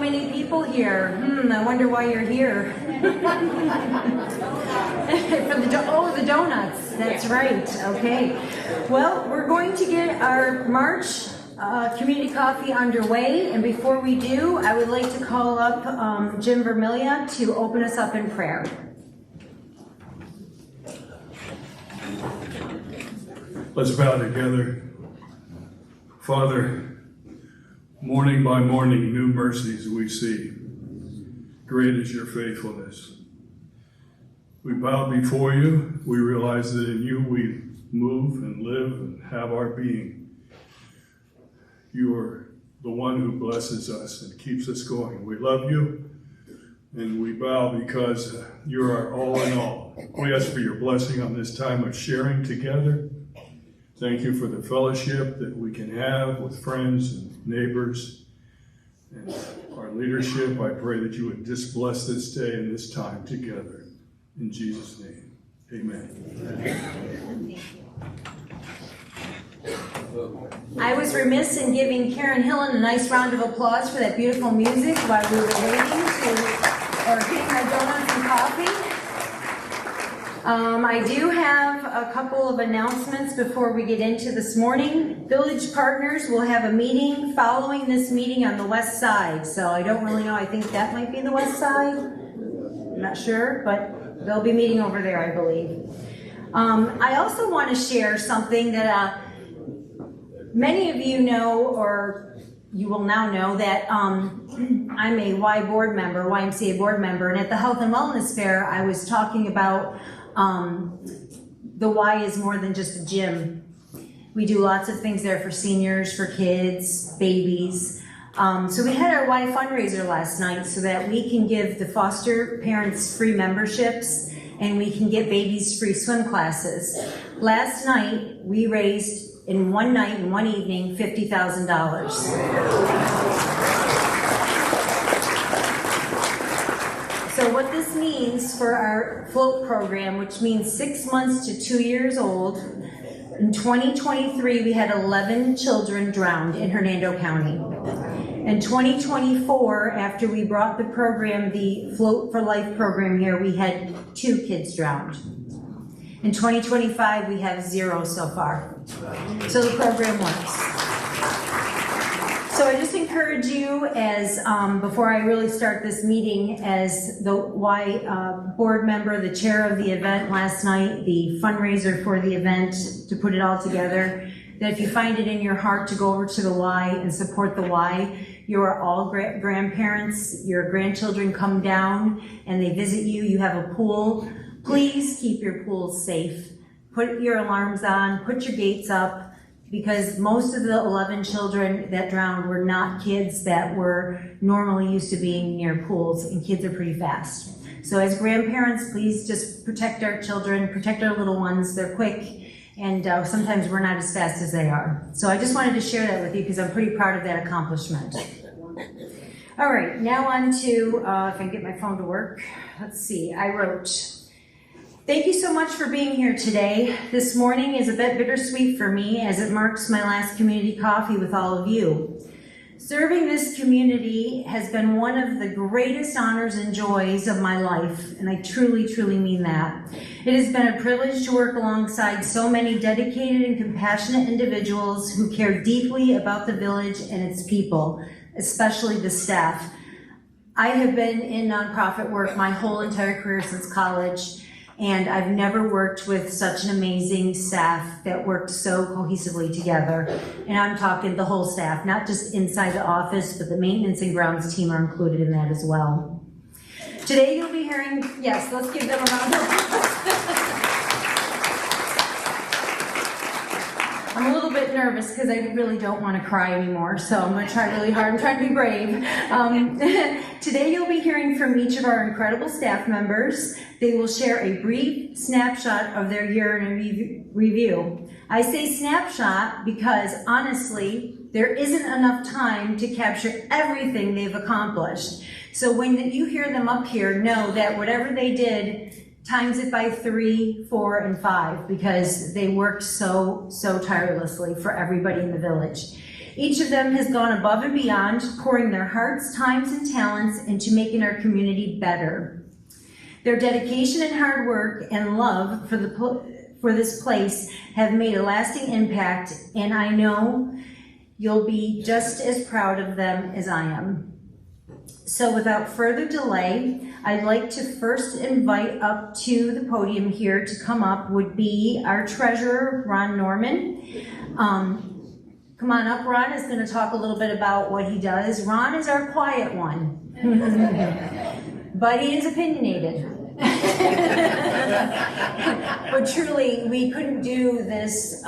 many people here. I wonder why you're here. For the donuts. That's right. Okay. Well, we're going to get our March community coffee underway, and before we do, I would like to call up Jim Vermilia to open us up in prayer. Let's bow together. Father, morning by morning, new mercies we see. Great is your faithfulness. We bow before you. We realize that in you we move and live and have our being. You are the one who blesses us and keeps us going. We love you, and we bow because you're our all in all. We ask for your blessing on this time of sharing together. Thank you for the fellowship that we can have with friends and neighbors and our leadership. I pray that you would just bless this day and this time together. In Jesus' name, amen. I was remiss in giving Karen Hillen a nice round of applause for that beautiful music while we were waiting or getting our donuts and coffee. I do have a couple of announcements before we get into this morning. Village Partners will have a meeting following this meeting on the west side. So I don't really know. I think that might be the west side. I'm not sure, but they'll be meeting over there, I believe. I also want to share something that many of you know, or you will now know, that I'm a YMCA board member, and at the Health and Wellness Fair, I was talking about the Y is more than just a gym. We do lots of things there for seniors, for kids, babies. So we had our Y fundraiser last night so that we can give the foster parents free memberships and we can get babies free swim classes. Last night, we raised, in one night, in one evening, $50,000. So what this means for our float program, which means 6 months to 2 years old, in 2023, we had 11 children drowned in Hernando County. In 2024, after we brought the program, the Float for Life program here, we had 2 kids drowned. In 2025, we have 0 so far. So the program works. So I just encourage you, as before I really start this meeting, as the Y board member, the chair of the event last night, the fundraiser for the event, to put it all together, that if you find it in your heart to go over to the Y and support the Y, you are all grandparents, your grandchildren come down and they visit you, you have a pool. Please keep your pools safe. Put your alarms on, put your gates up, because most of the 11 children that drowned were not kids that were normally used to being near pools, and kids are pretty fast. So as grandparents, please just protect our children, protect our little ones. They're quick, and sometimes we're not as fast as they are. So I just wanted to share that with you because I'm pretty proud of that accomplishment. All right, now on to, if I can get my phone to work. Let's see, I wrote, thank you so much for being here today. This morning is a bit bittersweet for me as it marks my last community coffee with all of you. Serving this community has been one of the greatest honors and joys of my life, and I truly, truly mean that. It has been a privilege to work alongside so many dedicated and compassionate individuals who care deeply about the village and its people, especially the staff. I have been in nonprofit work my whole entire career since college, and I've never worked with such an amazing staff that worked so cohesively together. And I'm talking the whole staff, not just inside the office, but the maintenance and grounds team are included in that as well. Today you'll be hearing, yes, let's give them a round of applause. I'm a little bit nervous because I really don't want to cry anymore, so I'm going to try really hard. I'm trying to be brave. Today you'll be hearing from each of our incredible staff members. They will share a brief snapshot of their year in review. I say snapshot because, honestly, there isn't enough time to capture everything they've accomplished. So when you hear them up here, know that whatever they did, times it by 3, 4, and 5, because they worked so tirelessly for everybody in the village. Each of them has gone above and beyond, pouring their hearts, times, and talents into making our community better. Their dedication and hard work and love for this place have made a lasting impact, and I know you'll be just as proud of them as I am. So without further delay, I'd like to first invite up to the podium here to come up would be our treasurer, Ron Norman. Come on up, Ron is going to talk a little bit about what he does. Ron is our quiet one, but he is opinionated. But truly, we couldn't do this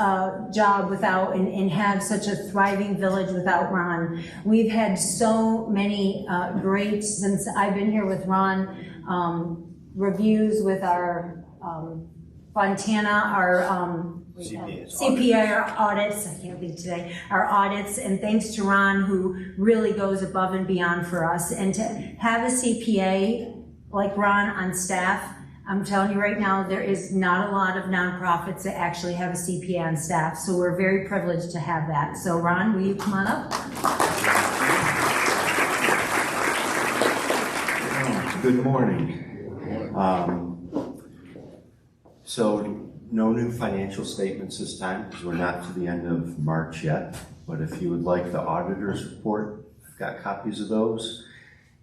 job without and have such a thriving village without Ron. We've had so many great, since I've been here with Ron, reviews with our Fontana, our CPA, our audits, I can't think today, our audits, and thanks to Ron, who really goes above and beyond for us. And to have a CPA like Ron on staff, I'm telling you right now, there is not a lot of nonprofits that actually have a CPA on staff, so we're very privileged to have that. So Ron, will you come on up? Good morning. So no new financial statements this time because we're not to the end of March yet, but if you would like the auditor's report, I've got copies of those.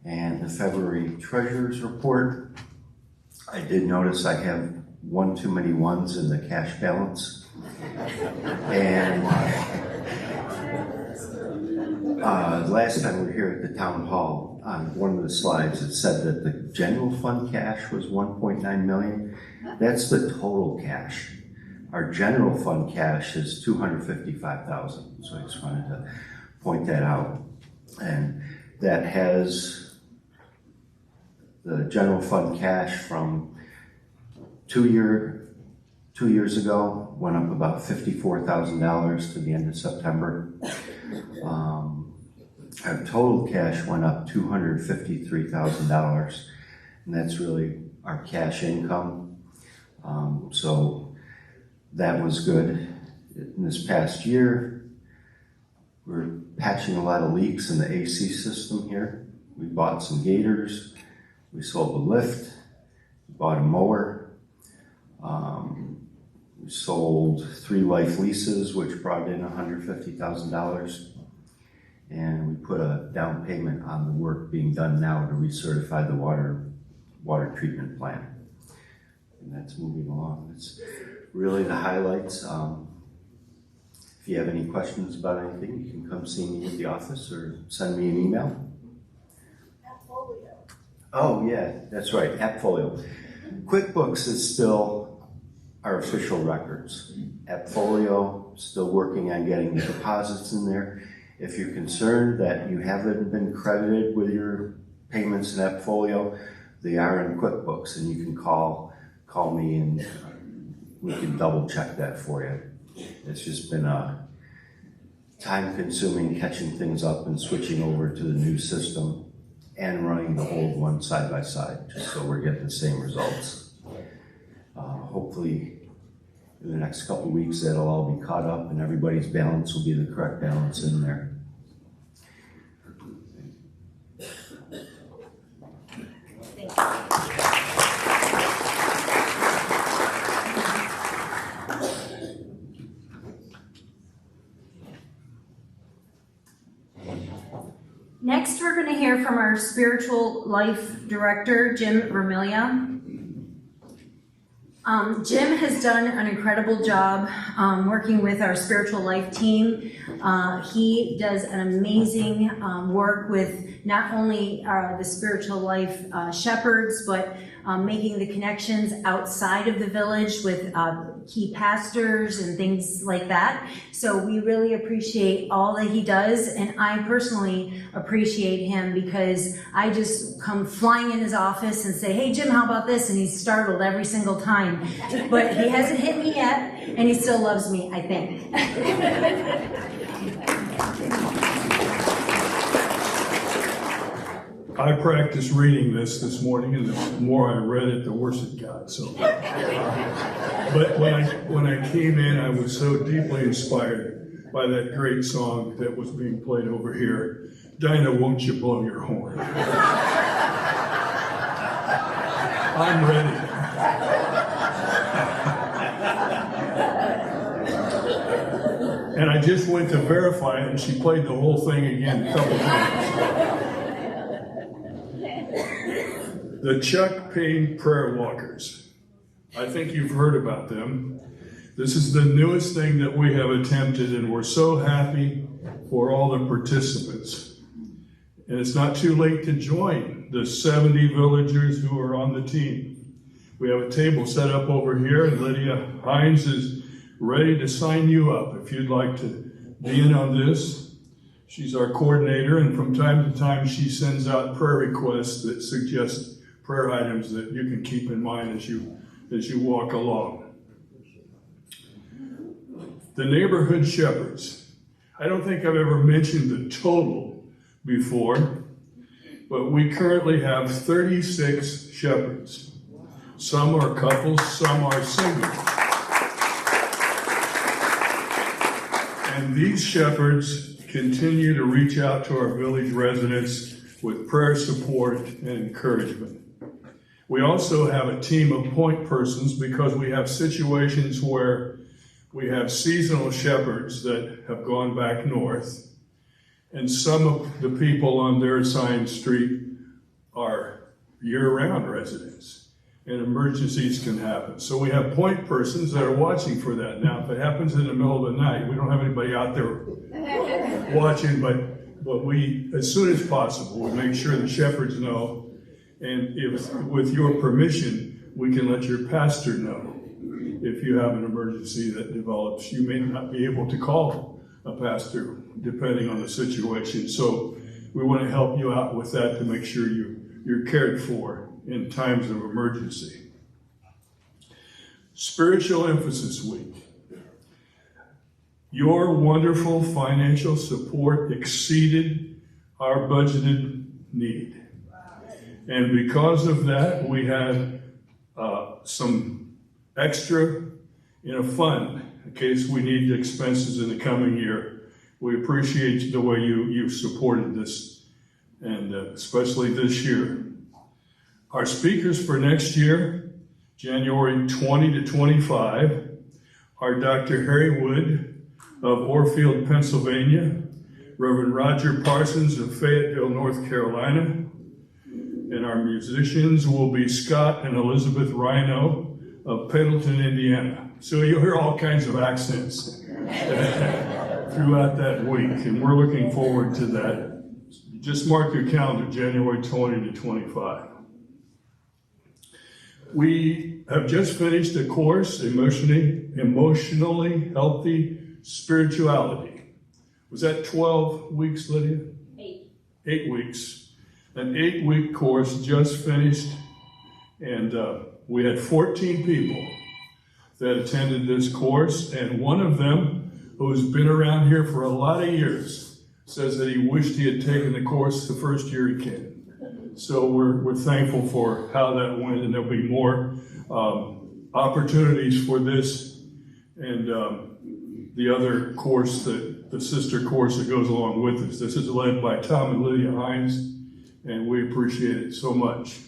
And the February treasurer's report, I did notice I have one too many ones in the cash balance. And last time we were here at the town hall, on one of the slides, it said that the general fund cash was 1.9 million. That's the total cash. Our general fund cash is 255,000. So I just wanted to point that out. And that has the general fund cash from 2 years ago went up about $54,000 to the end of September. Our total cash went up $253,000, and that's really our cash income. So that was good. In this past year, we're patching a lot of leaks in the AC system here. We bought some gators. We sold a lift, we bought a mower, we sold 3 life leases, which brought in $150,000, and we put a down payment on the work being done now to recertify the water treatment plant. And that's moving along. That's really the highlights. If you have any questions about anything, you can come see me at the office or send me an email. Oh yeah, that's right, AppFolio. QuickBooks is still our official records. AppFolio, still working on getting the deposits in there. If you're concerned that you haven't been credited with your payments in AppFolio, they are in QuickBooks, and you can call me and we can double check that for you. It's just been a time-consuming catching things up and switching over to the new system and running the old one side by side, just so we're getting the same results. Hopefully, in the next couple of weeks, that'll all be caught up and everybody's balance will be the correct balance in there. Next, we're going to hear from our spiritual life director, Jim Vermilia. Jim has done an incredible job working with our spiritual life team. He does an amazing work with not only the spiritual life shepherds, but making the connections outside of the village with key pastors and things like that. So we really appreciate all that he does, and I personally appreciate him because I just come flying in his office and say, hey Jim, how about this? And he's startled every single time. But he hasn't hit me yet, and he still loves me, I think. I practiced reading this morning, and the more I read it, the worse it got. So, but when I came in, I was so deeply inspired by that great song that was being played over here. Dinah, won't you blow your horn? I'm ready. And I just went to verify it, and she played the whole thing again a couple times. The Chuck Payne Prayer Walkers. I think you've heard about them. This is the newest thing that we have attempted, and we're so happy for all the participants. And it's not too late to join the 70 villagers who are on the team. We have a table set up over here, and Lydia Hines is ready to sign you up if you'd like to be in on this. She's our coordinator, and from time to time she sends out prayer requests that suggest prayer items that you can keep in mind as you walk along. The neighborhood shepherds. I don't think I've ever mentioned the total before, but we currently have 36 shepherds. Some are couples, some are singles. And these shepherds continue to reach out to our village residents with prayer support and encouragement. We also have a team of point persons because we have situations where we have seasonal shepherds that have gone back north, and some of the people on their assigned street are year-round residents, and emergencies can happen. So we have point persons that are watching for that. Now, if it happens in the middle of the night, we don't have anybody out there watching, but we, as soon as possible, we make sure the shepherds know, and if, with your permission, we can let your pastor know if you have an emergency that develops. You may not be able to call a pastor, depending on the situation. So we want to help you out with that to make sure you're cared for in times of emergency. Spiritual Emphasis Week. Your wonderful financial support exceeded our budgeted need. And because of that, we had some extra in a fund in case we need expenses in the coming year. We appreciate the way you've supported this, and especially this year. Our speakers for next year, January 20 to 25, are Dr. Harry Wood of Orfield, Pennsylvania, Reverend Roger Parsons of Fayetteville, North Carolina, and our musicians will be Scott and Elizabeth Rhino of Pendleton, Indiana. So you'll hear all kinds of accents throughout that week, and we're looking forward to that. Just mark your calendar, January 20 to 25. We have just finished a course, Emotionally Healthy Spirituality. Was that 12 weeks, Lydia? 8. 8 weeks. An 8-week course just finished, and we had 14 people that attended this course, and one of them, who's been around here for a lot of years, says that he wished he had taken the course the first year he came. So we're thankful for how that went, and there'll be more opportunities for this, and the other course, the sister course that goes along with this. This is led by Tom and Lydia Hines, and we appreciate it so much.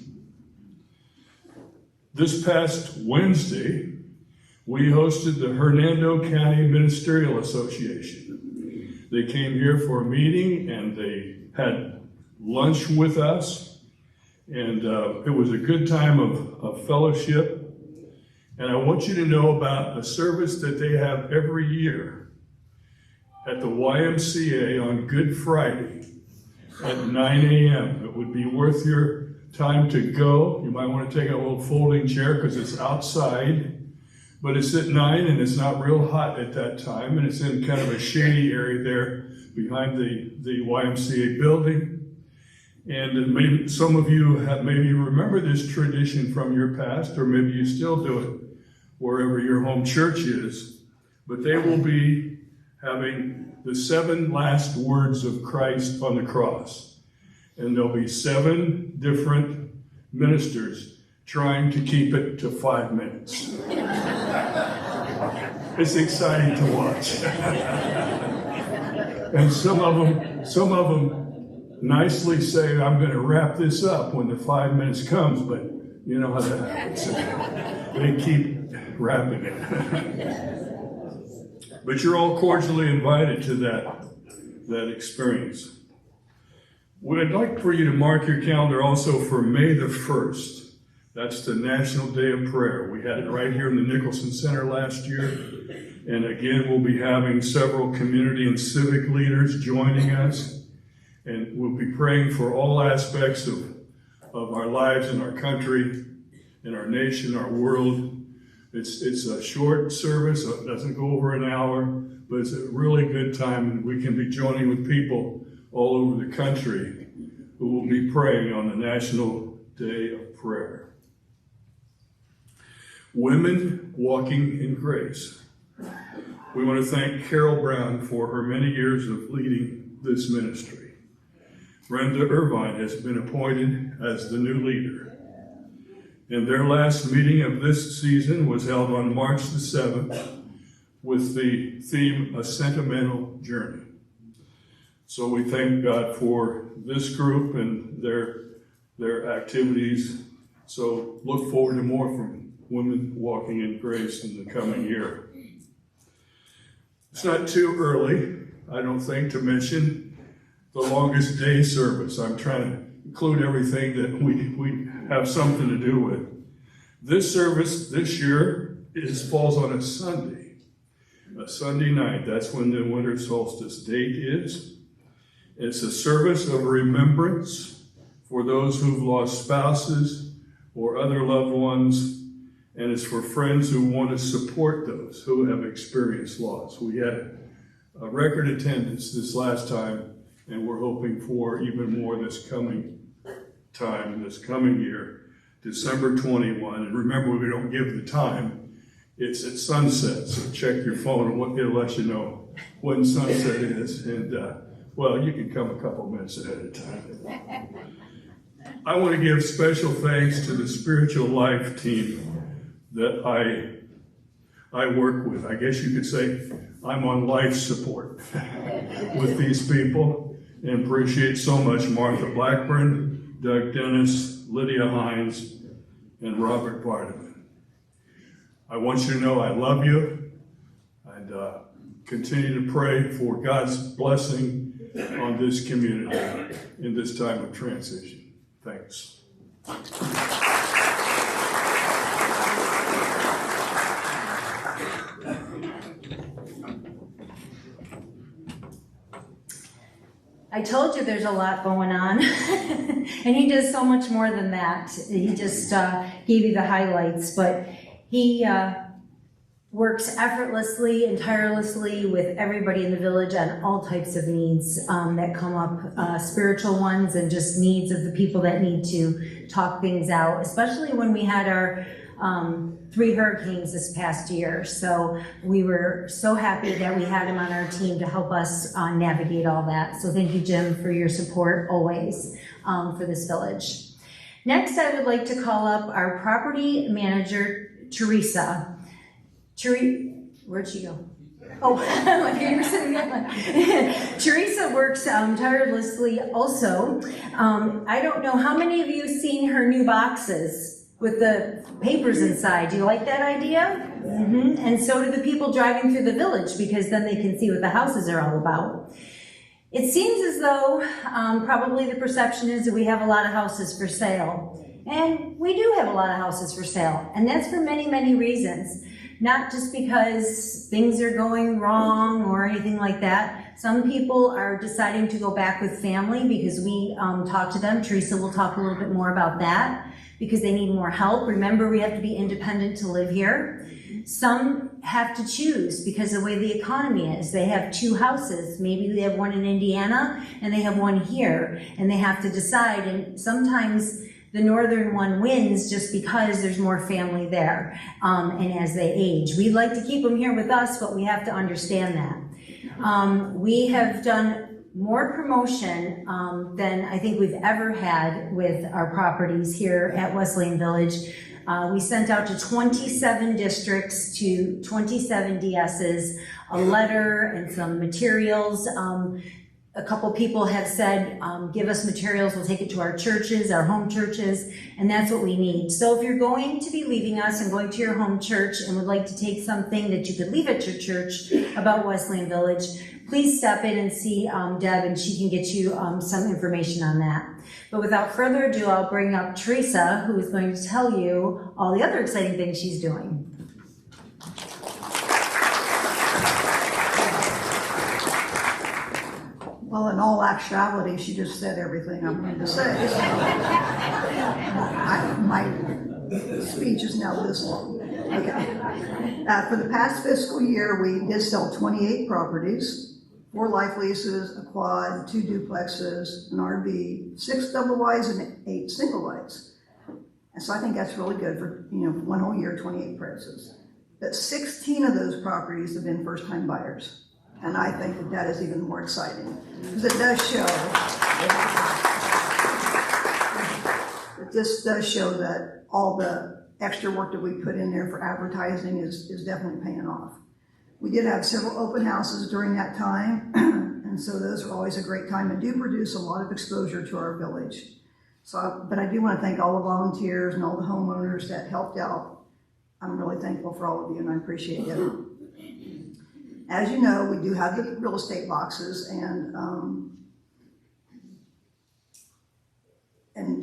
This past Wednesday, we hosted the Hernando County Ministerial Association. They came here for a meeting, and they had lunch with us, and it was a good time of fellowship. And I want you to know about a service that they have every year at the YMCA on Good Friday at 9 a.m. It would be worth your time to go. You might want to take a little folding chair because it's outside, but it's at 9 and it's not real hot at that time, and it's in kind of a shady area there behind the YMCA building. And maybe some of you maybe remember this tradition from your past, or maybe you still do it wherever your home church is, but they will be having the 7 last words of Christ on the cross. And there'll be 7 different ministers trying to keep it to 5 minutes. It's exciting to watch. And some of them nicely say, I'm going to wrap this up when the 5 minutes comes, but you know how that happens. They keep wrapping it. But you're all cordially invited to that experience. We'd like for you to mark your calendar also for May the 1st. That's the National Day of Prayer. We had it right here in the Nicholson Center last year. And again, we'll be having several community and civic leaders joining us. And we'll be praying for all aspects of our lives in our country, in our nation, our world. It's a short service, so it doesn't go over an hour, but it's a really good time, and we can be joining with people all over the country who will be praying on the National Day of Prayer. Women Walking in Grace. We want to thank Carol Brown for her many years of leading this ministry. Brenda Irvine has been appointed as the new leader. And their last meeting of this season was held on March the 7th with the theme, A Sentimental Journey. So we thank God for this group and their activities. So look forward to more from Women Walking in Grace in the coming year. It's not too early, I don't think, to mention the longest day service. I'm trying to include everything that we have something to do with. This service this year falls on a Sunday night. That's when the winter solstice date is. It's a service of remembrance for those who've lost spouses or other loved ones, and it's for friends who want to support those who have experienced loss. We had a record attendance this last time, and we're hoping for even more this coming year, December 21. And remember, we don't give the time. It's at sunset, so check your phone and it'll let you know when sunset is. And, well, you can come a couple minutes ahead of time. I want to give special thanks to the spiritual life team that I work with. I guess you could say I'm on life support with these people, and appreciate so much Martha Blackburn, Doug Dennis, Lydia Hines, and Robert Vardaman. I want you to know I love you, and continue to pray for God's blessing on this community in this time of transition. Thanks. I told you there's a lot going on, and he does so much more than that. He just gave you the highlights, but he works effortlessly and tirelessly with everybody in the village on all types of needs that come up, spiritual ones and just needs of the people that need to talk things out, especially when we had our 3 hurricanes this past year. So we were so happy that we had him on our team to help us navigate all that. So thank you, Jim, for your support always for this village. Next, I would like to call up our property manager, Teresa. Where'd she go? Oh, you were sitting there. Teresa works tirelessly also. I don't know, how many of you have seen her new boxes with the papers inside? Do you like that idea? Mm-hmm. And so do the people driving through the village, because then they can see what the houses are all about. It seems as though probably the perception is that we have a lot of houses for sale. And we do have a lot of houses for sale. And that's for many, many reasons. Not just because things are going wrong or anything like that. Some people are deciding to go back with family because we talk to them. Teresa will talk a little bit more about that, because they need more help. Remember, we have to be independent to live here. Some have to choose because of the way the economy is. They have 2 houses. Maybe they have one in Indiana and they have one here, and they have to decide. And sometimes the northern one wins just because there's more family there, and as they age. We'd like to keep them here with us, but we have to understand that. We have done more promotion than I think we've ever had with our properties here at Wesleyan Village. We sent out to 27 districts, to 27 DSs, a letter and some materials. A couple people have said, give us materials, we'll take it to our churches, our home churches, and that's what we need. So if you're going to be leaving us and going to your home church and would like to take something that you could leave at your church about Wesleyan Village, please stop in and see Deb, and she can get you some information on that. But without further ado, I'll bring up Teresa, who is going to tell you all the other exciting things she's doing. Well, in all actuality, she just said everything I'm going to say. So my speech is now this long. Okay. For the past fiscal year, we did sell 28 properties, 4 life leases, a quad, 2 duplexes, an RV, 6 double wides, and 8 single wides. And so I think that's really good for, one whole year, 28 prices. But 16 of those properties have been first-time buyers. And I think that that is even more exciting, because it does show, this does show that all the extra work that we put in there for advertising is definitely paying off. We did have several open houses during that time, and so those are always a great time and do produce a lot of exposure to our village. But I do want to thank all the volunteers and all the homeowners that helped out. I'm really thankful for all of you, and I appreciate it. As you know, we do have the real estate boxes, and in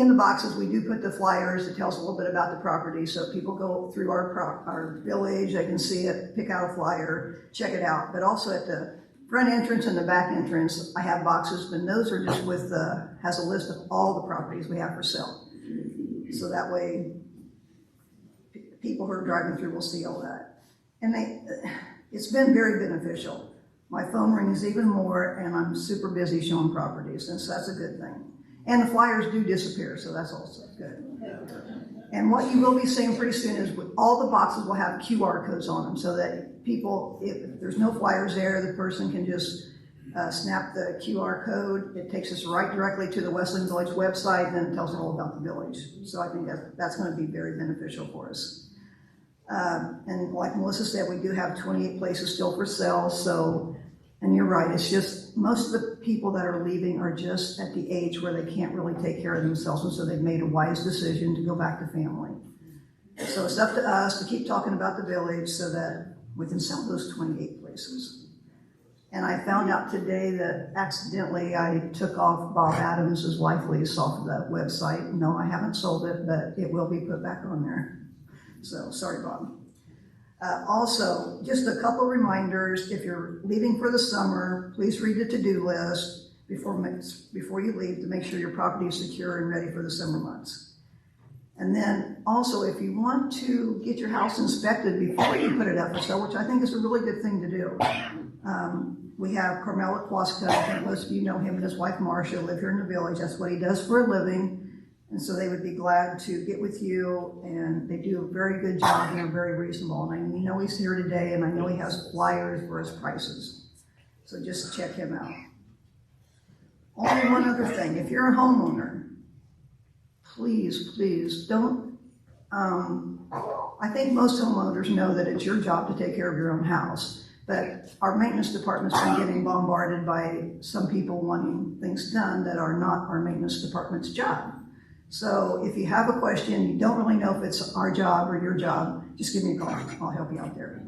the boxes we do put the flyers that tells a little bit about the property, so people go through our village, they can see it, pick out a flyer, check it out. But also at the front entrance and the back entrance, I have boxes, and those are just with has a list of all the properties we have for sale. So that way, people who are driving through will see all that. And it's been very beneficial. My phone rings even more, and I'm super busy showing properties, and so that's a good thing. And the flyers do disappear, so that's also good. And what you will be seeing pretty soon is all the boxes will have QR codes on them, so that people, if there's no flyers there, the person can just snap the QR code. It takes us right directly to the Wesleyan Village website, and then it tells us all about the village. So I think that's going to be very beneficial for us. And like Melissa said, we do have 28 places still for sale. So, and you're right, it's just most of the people that are leaving are just at the age where they can't really take care of themselves, and so they've made a wise decision to go back to family. So it's up to us to keep talking about the village so that we can sell those 28 places. And I found out today that accidentally I took off Bob Adams' life lease off of that website. No, I haven't sold it, but it will be put back on there. So, sorry, Bob. Also, just a couple reminders. If you're leaving for the summer, please read the to-do list before you leave to make sure your property is secure and ready for the summer months. And then also, if you want to get your house inspected before you put it up for sale, which I think is a really good thing to do. We have Carmela Kwaska. I think most of you know him and his wife Marcia live here in the village. That's what he does for a living. And so they would be glad to get with you, and they do a very good job and they're very reasonable. And I know he's here today, and I know he has flyers for his prices. So just check him out. Only one other thing. If you're a homeowner, please don't, I think most homeowners know that it's your job to take care of your own house. But our maintenance department's been getting bombarded by some people wanting things done that are not our maintenance department's job. So if you have a question, you don't really know if it's our job or your job, just give me a call. I'll help you out there.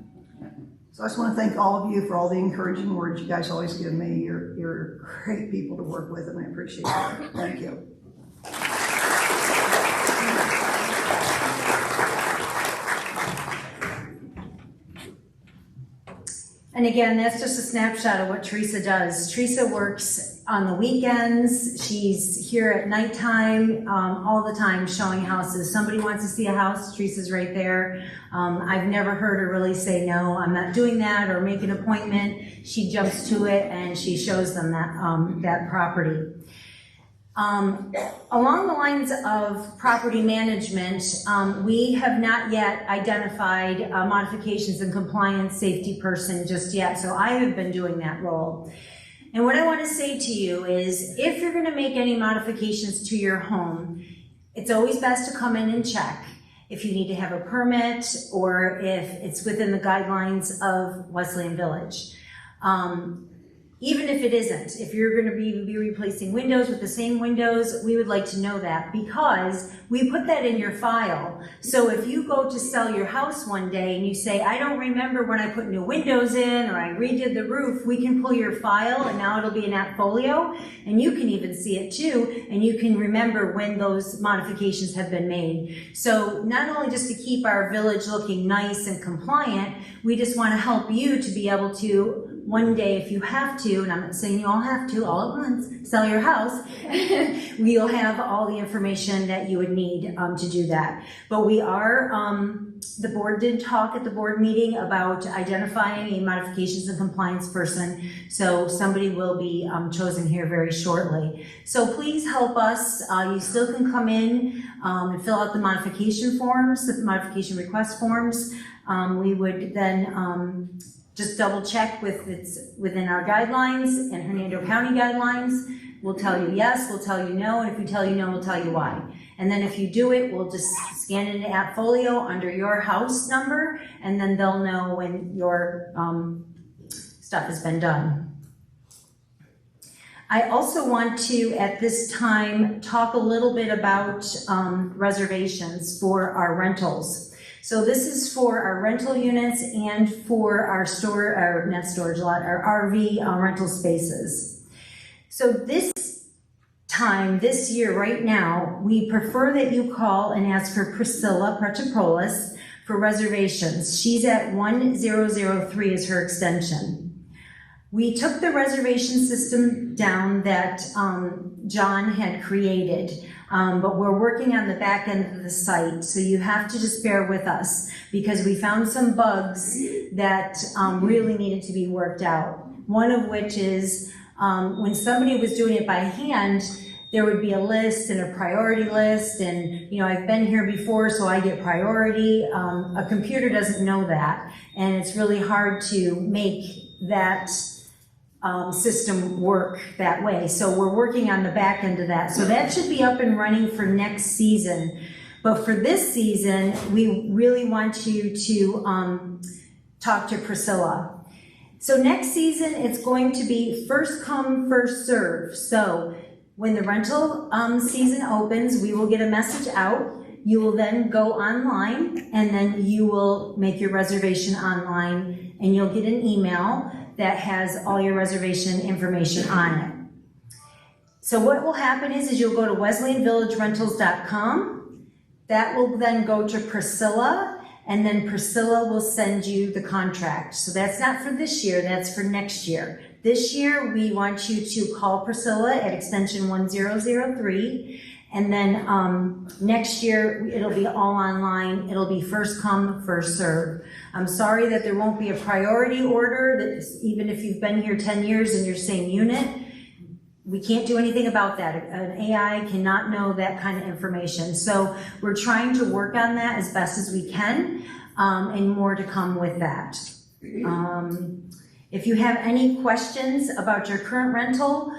So I just want to thank all of you for all the encouraging words you guys always give me. You're great people to work with, and I appreciate it. Thank you. And again, that's just a snapshot of what Teresa does. Teresa works on the weekends. She's here at nighttime, all the time showing houses. Somebody wants to see a house, Teresa's right there. I've never heard her really say, no, I'm not doing that, or make an appointment. She jumps to it and she shows them that property. Along the lines of property management, we have not yet identified modifications and compliance safety person just yet, so I have been doing that role. And what I want to say to you is, if you're going to make any modifications to your home, it's always best to come in and check if you need to have a permit or if it's within the guidelines of Wesleyan Village. Even if it isn't, if you're going to be replacing windows with the same windows, we would like to know that because we put that in your file. So if you go to sell your house one day and you say, I don't remember when I put new windows in or I redid the roof, we can pull your file and now it'll be an AppFolio and you can even see it too and you can remember when those modifications have been made. So not only just to keep our village looking nice and compliant, we just want to help you to be able to one day, if you have to, and I'm not saying you all have to all at once, sell your house, we'll have all the information that you would need to do that. But we are, the board did talk at the board meeting about identifying a modifications and compliance person. So somebody will be chosen here very shortly. So please help us. You still can come in and fill out the modification forms, the modification request forms. We would then just double check with it's within our guidelines and Hernando County guidelines. We'll tell you yes, we'll tell you no, and if we tell you no, we'll tell you why. And then if you do it, we'll just scan it into AppFolio under your house number, and then they'll know when your stuff has been done. I also want to, at this time, talk a little bit about reservations for our rentals. So this is for our rental units and for our not storage lot, our RV rental spaces. So this year, right now, we prefer that you call and ask for Priscilla Pretopolis for reservations. She's at 1003 is her extension. We took the reservation system down that John had created. But we're working on the back end of the site, so you have to just bear with us because we found some bugs that really needed to be worked out. One of which is when somebody was doing it by hand, there would be a list and a priority list, and I've been here before, so I get priority. A computer doesn't know that, and it's really hard to make that system work that way. So we're working on the back end of that. So that should be up and running for next season. But for this season, we really want you to talk to Priscilla. So next season, it's going to be first come, first serve. So when the rental season opens, we will get a message out. You will then go online and then you will make your reservation online and you'll get an email that has all your reservation information on it. So what will happen is you'll go to WesleyanVillageRentals.com. That will then go to Priscilla, and then Priscilla will send you the contract. So that's not for this year, that's for next year. This year, we want you to call Priscilla at extension 1003. And then next year, it'll be all online. It'll be first come, first serve. I'm sorry that there won't be a priority order, that even if you've been here 10 years in your same unit, we can't do anything about that. An AI cannot know that kind of information. So we're trying to work on that as best as we can, and more to come with that. If you have any questions about your current rental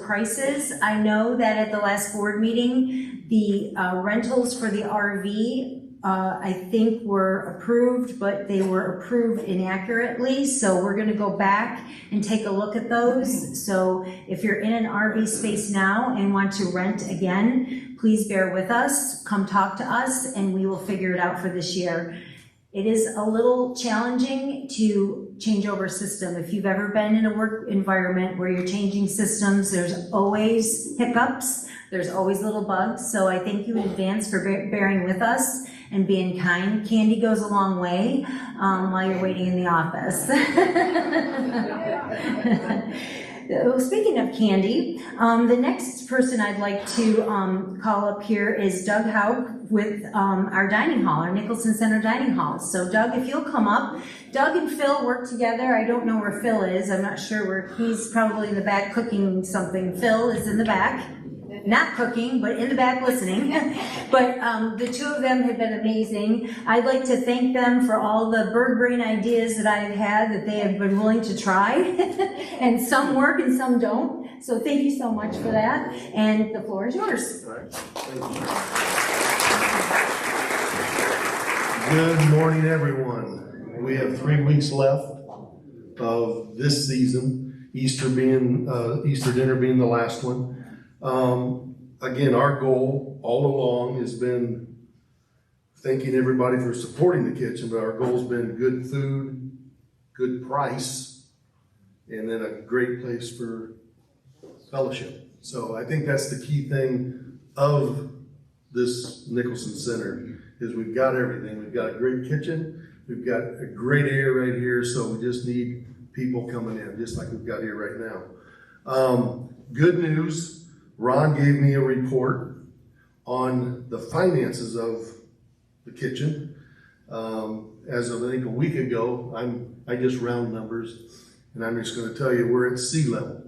prices. I know that at the last board meeting, the rentals for the RV, I think were approved, but they were approved inaccurately. So we're going to go back and take a look at those. So if you're in an RV space now and want to rent again, please bear with us. Come talk to us and we will figure it out for this year. It is a little challenging to change over a system. If you've ever been in a work environment where you're changing systems, there's always hiccups, there's always little bugs. So I thank you in advance for bearing with us and being kind. Candy goes a long way while you're waiting in the office. Well, speaking of candy, the next person I'd like to call up here is Doug Haug with our dining hall, our Nicholson Center dining hall. So Doug, if you'll come up. Doug and Phil work together. I don't know where Phil is. I'm not sure where. He's probably in the back cooking something. Phil is in the back. not cooking, but in the back listening. But the two of them have been amazing. I'd like to thank them for all the bird brain ideas that I've had that they have been willing to try. And some work and some don't. So thank you so much for that. And the floor is yours. Good morning, everyone. We have 3 weeks left of this season, Easter dinner being the last one. Again, our goal all along has been thanking everybody for supporting the kitchen, but our goal's been good food, good price, and then a great place for fellowship. So I think that's the key thing of this Nicholson Center, is we've got everything. We've got a great kitchen, we've got a great area right here, so we just need people coming in, just like we've got here right now. Good news, Ron gave me a report on the finances of the kitchen. As of I think a week ago, I just round numbers, and I'm just gonna tell you, we're at sea level.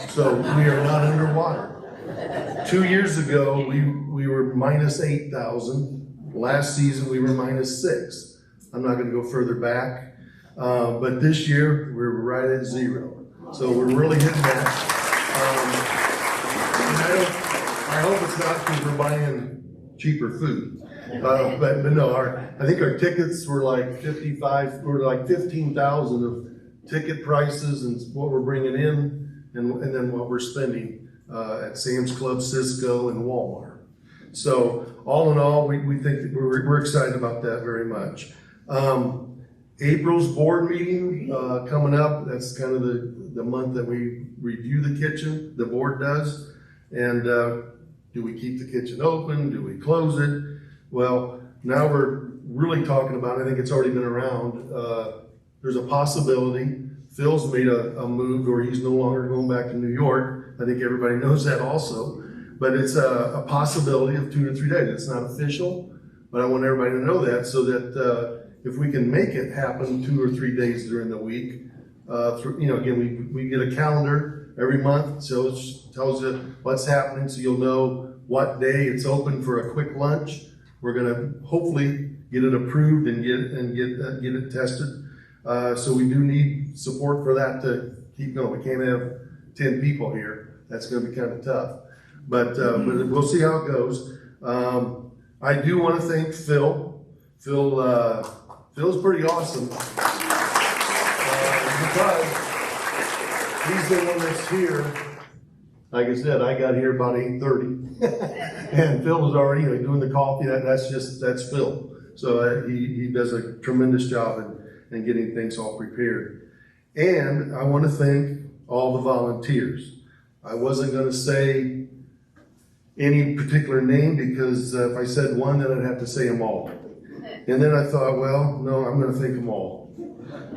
So we are not underwater. 2 years ago, we were minus 8,000. Last season, we were minus 6. I'm not gonna go further back. But this year, we're right at 0. So we're really hitting that. I hope it's not because we're buying cheaper food. But no, I think our tickets were like 15,000 of ticket prices and what we're bringing in and then what we're spending at Sam's Club, Cisco, and Walmart. So all in all, we think that we're excited about that very much. April's board meeting coming up. That's kind of the month that we review the kitchen, the board does. And do we keep the kitchen open? Do we close it? Well, now we're really talking about, I think it's already been around, there's a possibility. Phil's made a move where he's no longer going back to New York. I think everybody knows that also. But it's a possibility of 2 to 3 days. It's not official, but I want everybody to know that so that if we can make it happen 2 or 3 days during the week, again, we get a calendar every month, so it tells you what's happening, so you'll know what day it's open for a quick lunch. We're gonna hopefully get it approved and get it tested. So we do need support for that to keep going. We can't have 10 people here. That's gonna be kind of tough, but we'll see how it goes. I do want to thank Phil. Phil's pretty awesome because he's the one that's here. Like I said, I got here about 8:30, and Phil was already doing the coffee. That's Phil. So he does a tremendous job in getting things all prepared. And I want to thank all the volunteers. I wasn't going to say any particular name because if I said one, then I'd have to say them all. And then I thought, well, no, I'm going to thank them all.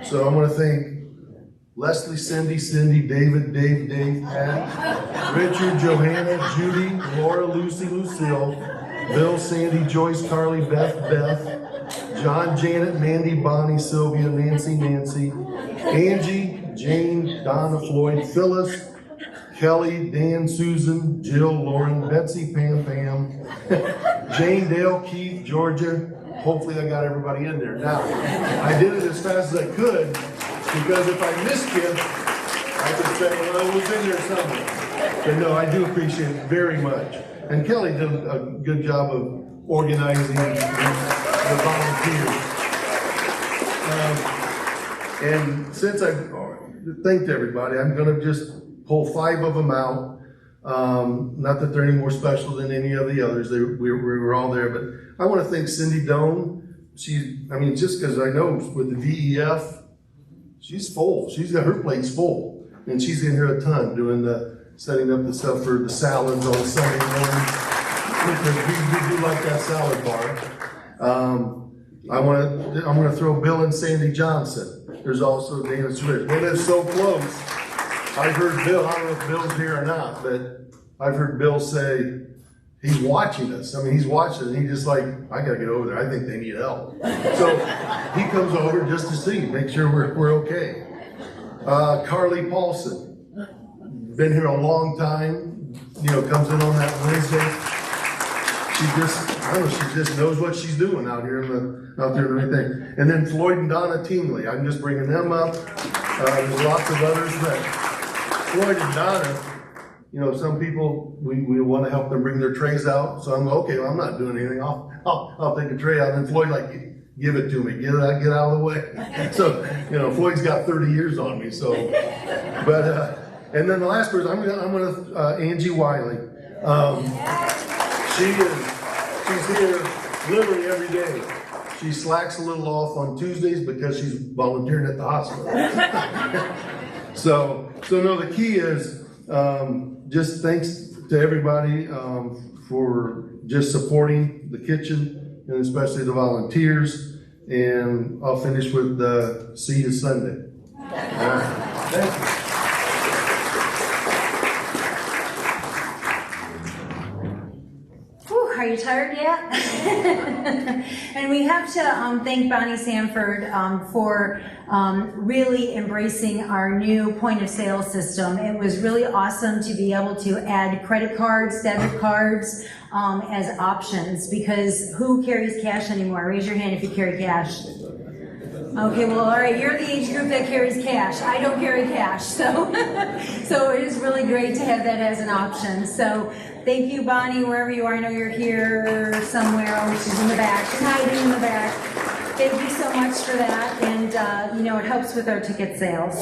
So I'm going to thank Leslie, Cindy, David, Dave, Pat, Richard, Johanna, Judy, Laura, Lucy, Lucille, Bill, Sandy, Joyce, Carly, Beth, John, Janet, Mandy, Bonnie, Sylvia, Nancy, Angie, Jane, Donna, Floyd, Phyllis, Kelly, Dan, Susan, Jill, Lauren, Betsy, Pam, Jane, Dale, Keith, Georgia. Hopefully I got everybody in there. Now, I did it as fast as I could because if I missed you, I could say, well, it was in there somewhere. But no, I do appreciate it very much. And Kelly did a good job of organizing the volunteers. And since I've thanked everybody, I'm going to just pull 5 of them out. Not that they're any more special than any of the others. We were all there, but I want to thank Cindy Doan. Just because I know with the DEF, she's full. She's got her plate's full, and she's in here a ton doing setting up the stuff for the salads on Sunday morning. Because we do like that salad bar. I'm going to throw Bill and Sandy Johnson. There's also Dana Swift. They live so close. I've heard Bill, I don't know if Bill's here or not, but I've heard Bill say he's watching us. He's watching and he's just like, I gotta get over there. I think they need help. So he comes over just to see, make sure we're okay. Carly Paulson, been here a long time, comes in on that Wednesday. She just knows what she's doing out there and everything. And then Floyd and Donna Tingley, I'm just bringing them up. There's lots of others, but Floyd and Donna, some people, we want to help them bring their trays out. So I'm okay, well, I'm not doing anything. I'll take a tray out. And Floyd, give it to me. Get out of the way. So, Floyd's got 30 years on me. So, but, and then the last person, I'm gonna Angie Wiley. She's here literally every day. She slacks a little off on Tuesdays because she's volunteering at the hospital. So no, the key is just thanks to everybody for just supporting the kitchen and especially the volunteers. And I'll finish with see you Sunday. All right. Thank you. Are you tired yet? And we have to thank Bonnie Sanford for really embracing our new point of sale system. It was really awesome to be able to add credit cards, debit cards as options, because who carries cash anymore? Raise your hand if you carry cash. Okay, well, all right, you're the age group that carries cash. I don't carry cash, so so it is really great to have that as an option. So thank you, Bonnie, wherever you are. I know you're here somewhere. Oh, she's in the back. She's hiding in the back. Thank you so much for that, and it helps with our ticket sales.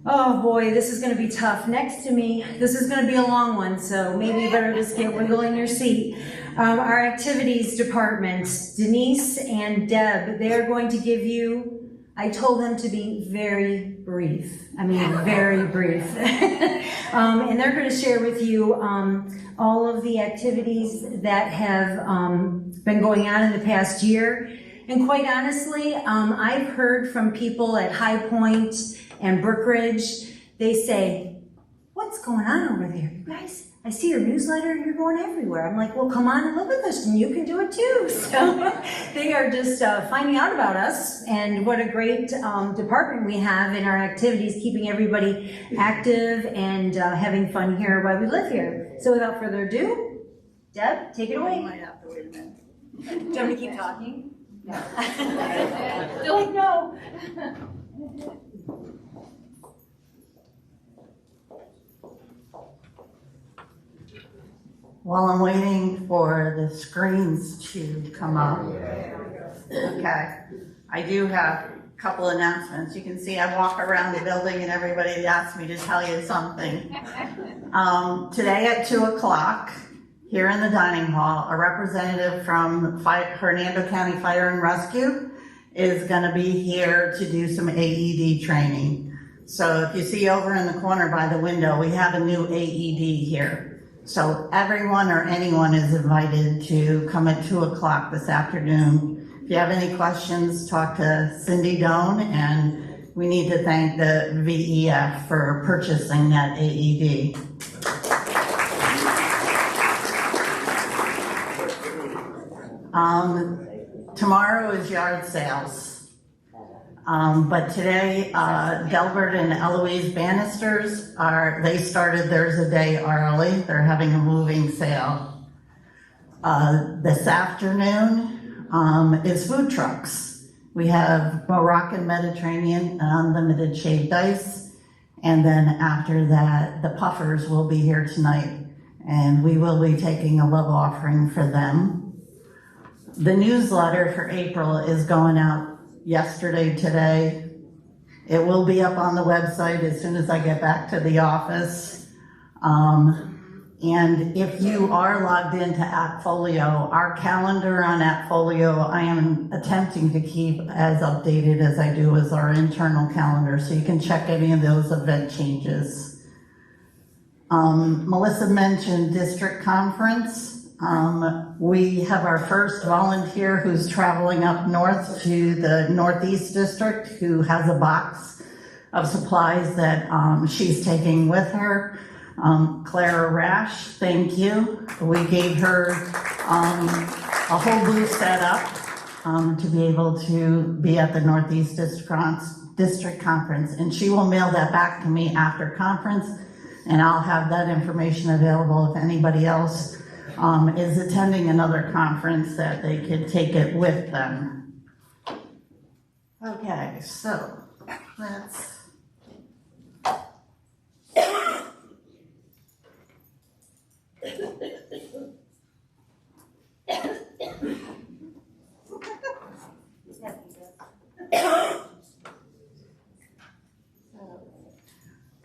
Oh boy, this is going to be tough. Next to me, this is going to be a long one, so maybe you better just get wiggle in your seat. Our activities department, Denise and Deb, they are going to give you, I told them to be very brief. I mean, very brief. And they're going to share with you all of the activities that have been going on in the past year. And quite honestly, I've heard from people at High Point and Brookridge, they say, what's going on over there? You guys, I see your newsletter, you're going everywhere. I'm like, well, come on and live with us, and you can do it too. So they are just finding out about us and what a great department we have in our activities, keeping everybody active and having fun here while we live here. So without further ado, Deb, take it away. I might have to wait a minute. Do you want me to keep talking? No. They're like, no. While I'm waiting for the screens to come up, okay, I do have a couple announcements. You can see I walk around the building and everybody asks me to tell you something. Today at 2 o'clock, here in the dining hall, a representative from Hernando County Fire and Rescue is going to be here to do some AED training. So if you see over in the corner by the window, we have a new AED here. So everyone or anyone is invited to come at 2 o'clock this afternoon. If you have any questions, talk to Cindy Doan, and we need to thank the VEF for purchasing that AED. Tomorrow is yard sales. But today, Delbert and Eloise Bannisters they started theirs a day early. They're having a moving sale. This afternoon is food trucks. We have Moroccan Mediterranean unlimited shaved ice. And then after that, the Puffers will be here tonight. And we will be taking a love offering for them. The newsletter for April is going out yesterday, today. It will be up on the website as soon as I get back to the office. And if you are logged into Appfolio, our calendar on Appfolio, I am attempting to keep as updated as I do as our internal calendar, so you can check any of those event changes. Melissa mentioned district conference. We have our first volunteer who's traveling up north to the Northeast District, who has a box of supplies that she's taking with her. Clara Rash, thank you. We gave her a whole booth set up to be able to be at the Northeast District Conference, and she will mail that back to me after conference And I'll have that information available if anybody else is attending another conference that they could take it with them. Okay, so let's.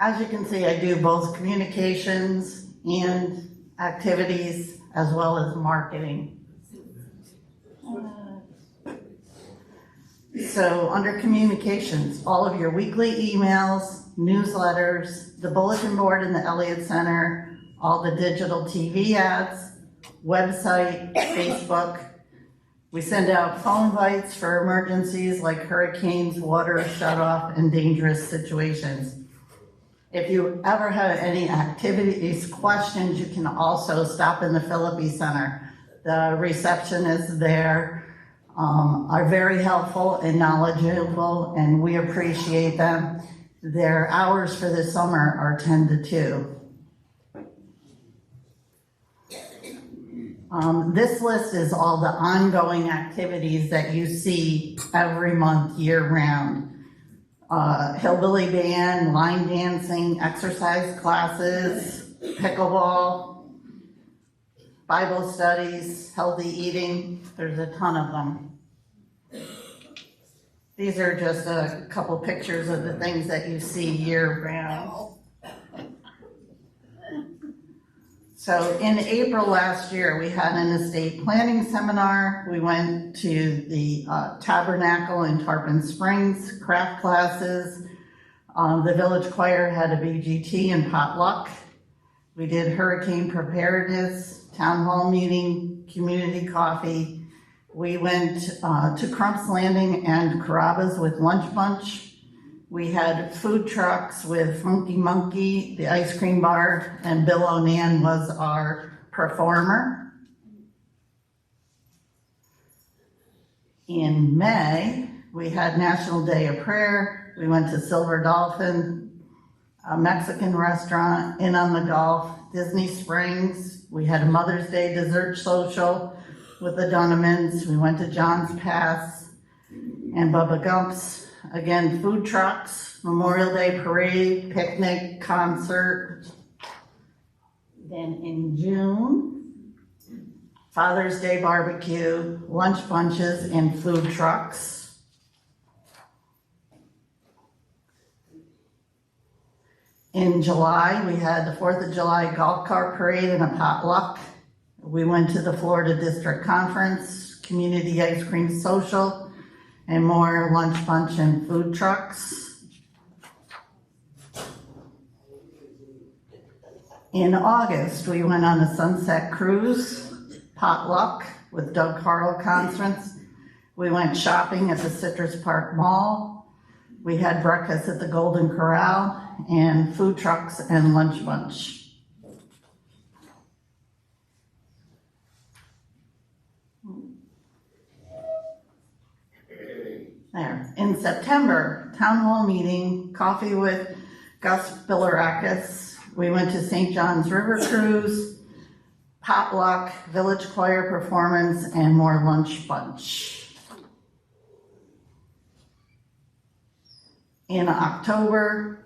As you can see, I do both communications and activities as well as marketing. So under communications, all of your weekly emails, newsletters, the bulletin board in the Elliott Center, all the digital TV ads, website, Facebook. We send out phone bites for emergencies like hurricanes, water shutoff, and dangerous situations. If you ever have any activities, questions, you can also stop in the Philippi Center. The receptionists there are very helpful and knowledgeable, and we appreciate them. Their hours for the summer are 10 to 2. This list is all the ongoing activities that you see every month year-round. Hillbilly band, line dancing, exercise classes, pickleball, Bible studies, healthy eating. There's a ton of them. These are just a couple pictures of the things that you see year-round. So in April last year, we had an estate planning seminar. We went to the Tabernacle in Tarpon Springs, craft classes. The village choir had a BGT and potluck. We did hurricane preparedness, town hall meeting, community coffee. We went to Crump's Landing and Carrabba's with Lunch Bunch. We had food trucks with Funky Monkey, the ice cream bar, and Bill Onan was our performer. In May, we had National Day of Prayer. We went to Silver Dolphin, a Mexican restaurant, Inn on the Gulf, Disney Springs. We had a Mother's Day dessert social with the Dunnemans. We went to John's Pass and Bubba Gump's. Again, food trucks, Memorial Day parade, picnic, concert. Then in June, Father's Day barbecue, lunch bunches, and food trucks. In July, we had the 4th of July golf cart parade and a potluck. We went to the Florida District Conference, community ice cream social, and more lunch bunch and food trucks. In August, we went on a sunset cruise, potluck with Doug Carl concerts. We went shopping at the Citrus Park Mall. We had breakfast at the Golden Corral and food trucks and lunch bunch. There. In September, town hall meeting, coffee with Gus Bilirakis. We went to St. John's River Cruise, potluck, village choir performance, and more lunch bunch. In October,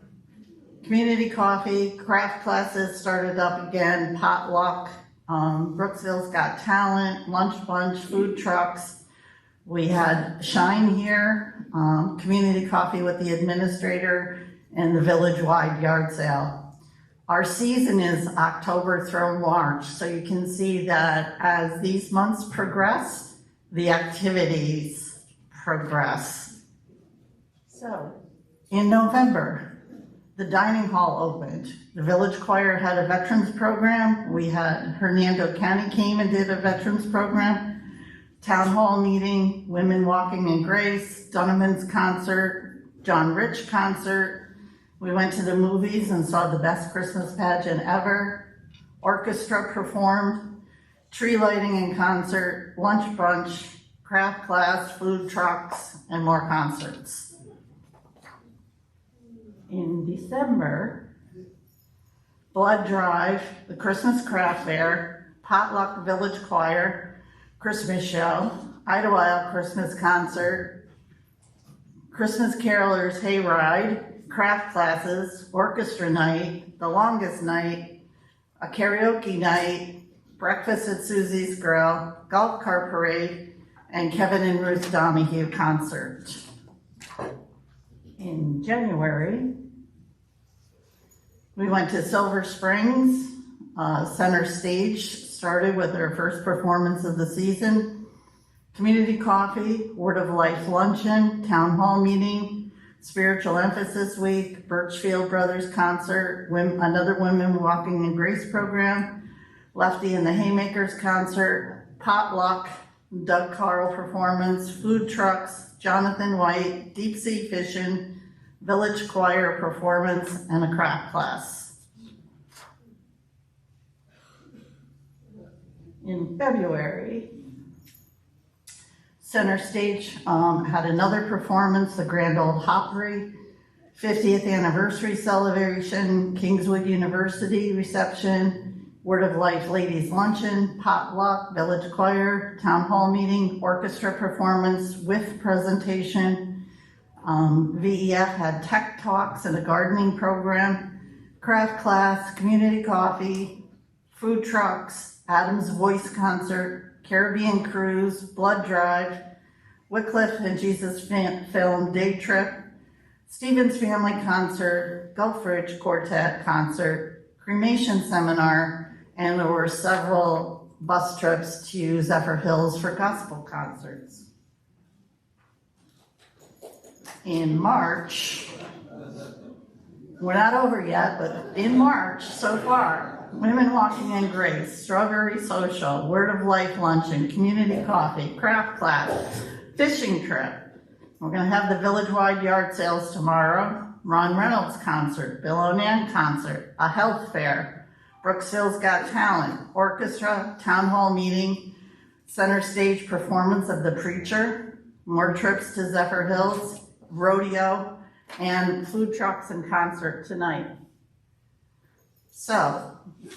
community coffee, craft classes started up again, potluck, Brooksville's Got Talent, lunch bunch, food trucks. We had Shine here, community coffee with the administrator, and the village-wide yard sale. Our season is October through March, so you can see that as these months progress, the activities progress. So, in November, the dining hall opened. The village choir had a veterans program. We had Hernando County came and did a veterans program. Town hall meeting, Women Walking in Grace, Dunneman's concert, John Rich concert. We went to the movies and saw the best Christmas pageant ever. Orchestra performed, tree lighting and concert, lunch bunch, craft class, food trucks, and more concerts. In December, Blood Drive, the Christmas Craft Fair, Potluck Village Choir, Christmas Show, Idlewild Christmas Concert, Christmas Carolers Hayride, craft classes, orchestra night, the longest night, a karaoke night, breakfast at Susie's Grill, golf cart parade, and Kevin and Ruth Donahue concert. In January, we went to Silver Springs. Center Stage started with their first performance of the season. Community coffee, Word of Life luncheon, town hall meeting, spiritual emphasis week, Birchfield Brothers concert, another Women Walking in Grace program, Lefty and the Haymakers concert, potluck, Doug Carl performance, food trucks, Jonathan White, deep sea fishing, village choir performance, and a craft class. In February, Center Stage had another performance, the Grand Old Hoppery, 50th anniversary celebration, Kingswood University reception, Word of Life ladies luncheon, potluck, village choir, town hall meeting, orchestra performance with presentation. VEF had tech talks and a gardening program, craft class, community coffee, food trucks, Adam's Voice concert, Caribbean cruise, blood drive, Wycliffe and Jesus film day trip, Stevens family concert, Gulf Ridge Quartet concert, cremation seminar, and there were several bus trips to Zephyr Hills for gospel concerts. In March, we're not over yet, but in March so far, Women Walking in Grace, Strawberry Social, Word of Life luncheon, community coffee, craft class, fishing trip. We're going to have the village-wide yard sales tomorrow, Ron Reynolds concert, Bill Onan concert, a health fair, Brooksville's Got Talent, orchestra, town hall meeting, Center Stage performance of The Preacher, more trips to Zephyr Hills, rodeo, and food trucks and concert tonight. So,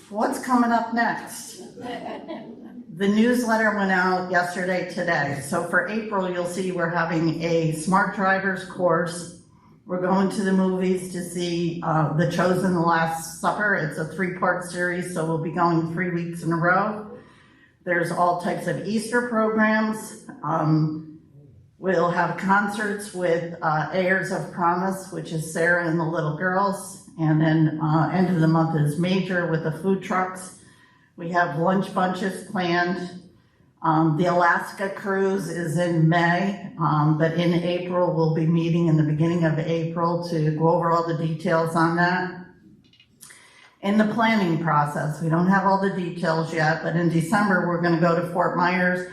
what's coming up next? The newsletter went out yesterday, today. So for April, you'll see we're having a smart drivers course. We're going to the movies to see The Chosen, The Last Supper. It's a 3-part series, so we'll be going 3 weeks in a row. There's all types of Easter programs. We'll have concerts with Heirs of Promise, which is Sarah and the Little Girls. And then end of the month is Major with the food trucks. We have lunch bunches planned. The Alaska cruise is in May, but in April, we'll be meeting in the beginning of April to go over all the details on that. In the planning process, we don't have all the details yet, but in December, we're gonna go to Fort Myers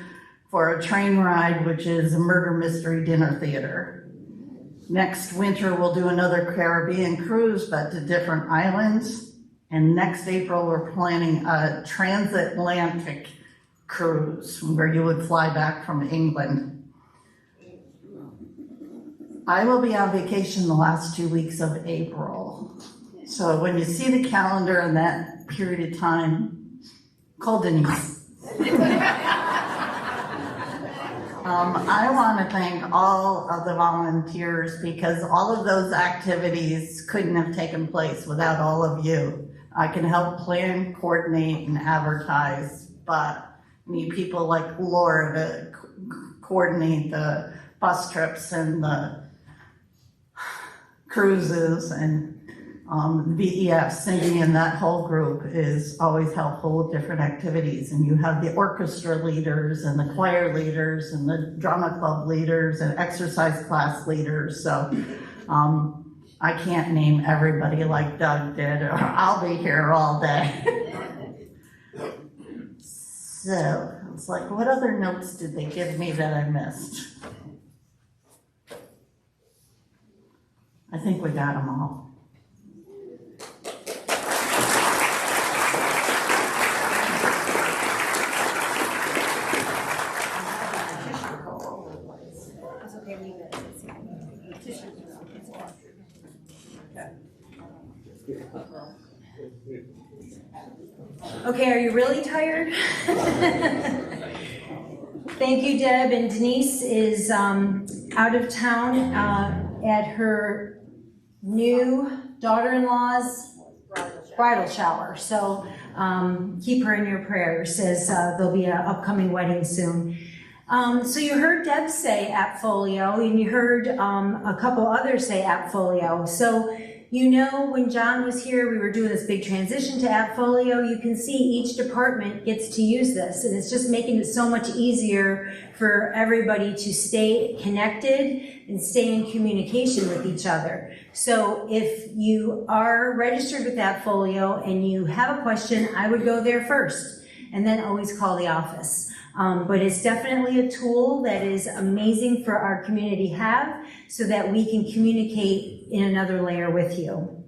for a train ride, which is a murder mystery dinner theater. Next winter, we'll do another Caribbean cruise, but to different islands. And next April, we're planning a transatlantic cruise where you would fly back from England. I will be on vacation the last 2 weeks of April. So when you see the calendar in that period of time, call Denise. I want to thank all of the volunteers because all of those activities couldn't have taken place without all of you. I can help plan, coordinate, and advertise, but I need people like Laura to coordinate the bus trips and the cruises, and VEF, Cindy and that whole group is always helpful with different activities. And you have the orchestra leaders and the choir leaders and the drama club leaders and exercise class leaders. So I can't name everybody like Doug did, or I'll be here all day. So it's like, what other notes did they give me that I missed? I think we got them all. Okay, are you really tired? Thank you, Deb. And Denise is out of town at her new daughter-in-law's bridal shower. So keep her in your prayers as there'll be an upcoming wedding soon. So you heard Deb say Appfolio, and you heard a couple others say Appfolio. So you know, when John was here, we were doing this big transition to Appfolio. You can see each department gets to use this, and it's just making it so much easier for everybody to stay connected and stay in communication with each other. So if you are registered with Appfolio and you have a question, I would go there first, and then always call the office. But it's definitely a tool that is amazing for our community to have so that we can communicate in another layer with you.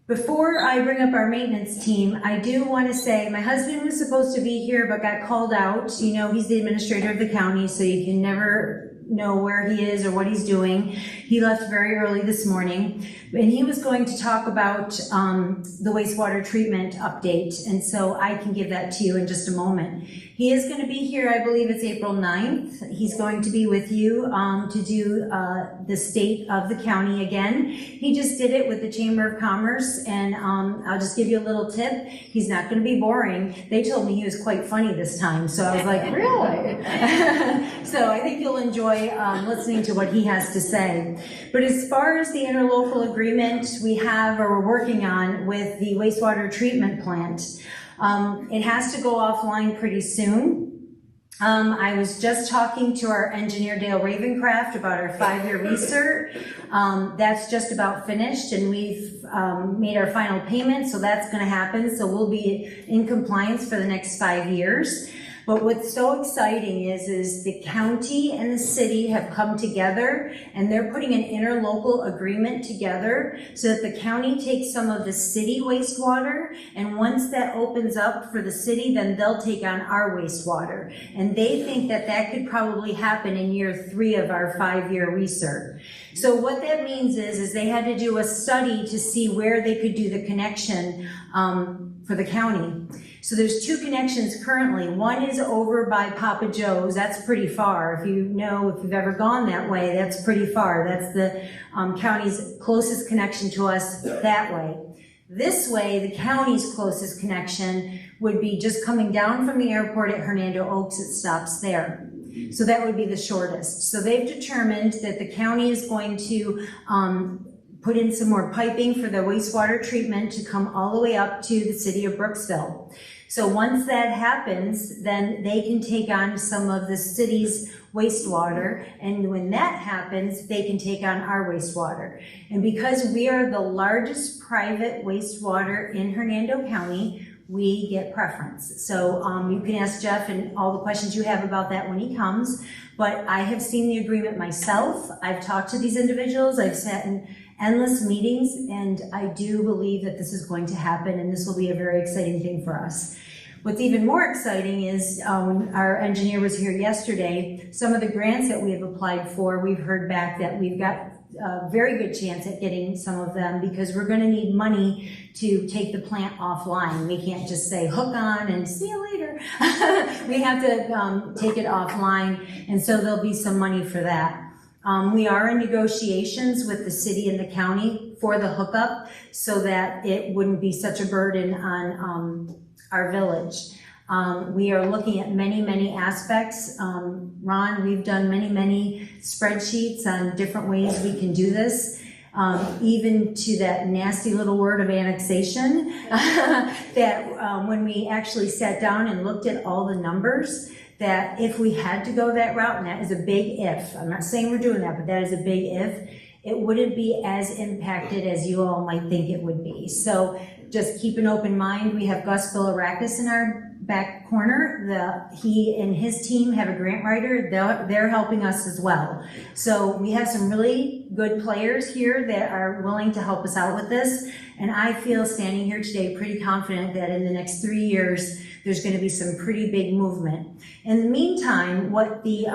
Before I bring up our maintenance team, I do want to say my husband was supposed to be here but got called out. You know, he's the administrator of the county, so you can never know where he is or what he's doing. He left very early this morning, and he was going to talk about the wastewater treatment update, and so I can give that to you in just a moment. He is going to be here, I believe it's April 9th. He's going to be with you to do the state of the county again. He just did it with the Chamber of Commerce, and I'll just give you a little tip. He's not going to be boring. They told me he was quite funny this time, so I was like, really? So I think you'll enjoy listening to what he has to say. But as far as the interlocal agreement we have or we're working on with the wastewater treatment plant, it has to go offline pretty soon. I was just talking to our engineer, Dale Ravencraft, about our 5-year recert. That's just about finished, and we've made our final payment, so that's going to happen. So we'll be in compliance for the next 5 years. But what's so exciting is the county and the city have come together, and they're putting an interlocal agreement together so that the county takes some of the city wastewater, and once that opens up for the city, then they'll take on our wastewater. And they think that that could probably happen in year 3 of our 5-year recert. So what that means is they had to do a study to see where they could do the connection for the county. So there's 2 connections currently. One is over by Papa Joe's. That's pretty far. If you've ever gone that way, that's pretty far. That's the county's closest connection to us that way. This way, the county's closest connection would be just coming down from the airport at Hernando Oaks. It stops there. So that would be the shortest. So they've determined that the county is going to put in some more piping for the wastewater treatment to come all the way up to the city of Brooksville. So once that happens, then they can take on some of the city's wastewater, and when that happens, they can take on our wastewater. And because we are the largest private wastewater in Hernando County, we get preference. So you can ask Jeff and all the questions you have about that when he comes, but I have seen the agreement myself. I've talked to these individuals. I've sat in endless meetings, and I do believe that this is going to happen, and this will be a very exciting thing for us. What's even more exciting is when our engineer was here yesterday, some of the grants that we have applied for, we've heard back that we've got a very good chance at getting some of them, because we're going to need money to take the plant offline. We can't just say hook on and see you later. We have to take it offline, and so there'll be some money for that. We are in negotiations with the city and the county for the hookup so that it wouldn't be such a burden on our village. We are looking at many, many aspects. Ron, we've done many, many spreadsheets on different ways we can do this, even to that nasty little word of annexation, that when we actually sat down and looked at all the numbers, that if we had to go that route, and that is a big if, I'm not saying we're doing that, but that is a big if, it wouldn't be as impacted as you all might think it would be. So just keep an open mind. We have Gus Bilirakis in our back corner. He and his team have a grant writer. They're helping us as well. So we have some really good players here that are willing to help us out with this. And I feel standing here today pretty confident that in the next 3 years, there's going to be some pretty big movement. In the meantime, what the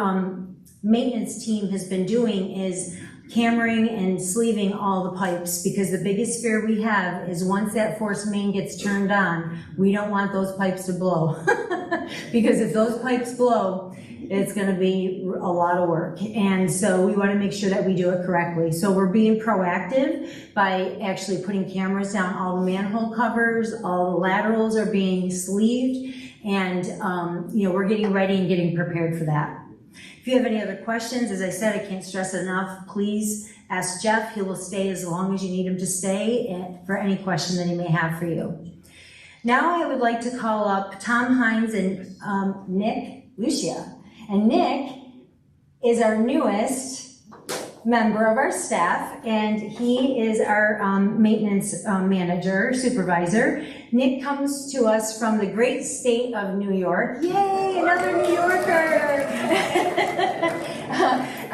maintenance team has been doing is cammering and sleeving all the pipes, because the biggest fear we have is once that force main gets turned on, we don't want those pipes to blow. Because if those pipes blow, it's gonna be a lot of work. And so we wanna make sure that we do it correctly. So we're being proactive by actually putting cameras down all the manhole covers, all the laterals are being sleeved, and we're getting ready and getting prepared for that. If you have any other questions, as I said, I can't stress it enough, please ask Jeff. He will stay as long as you need him to stay for any question that he may have for you. Now I would like to call up Tom Hines and Nick Lucia. And Nick is our newest member of our staff, and he is our maintenance manager, supervisor. Nick comes to us from the great state of New York. Yay, another New Yorker!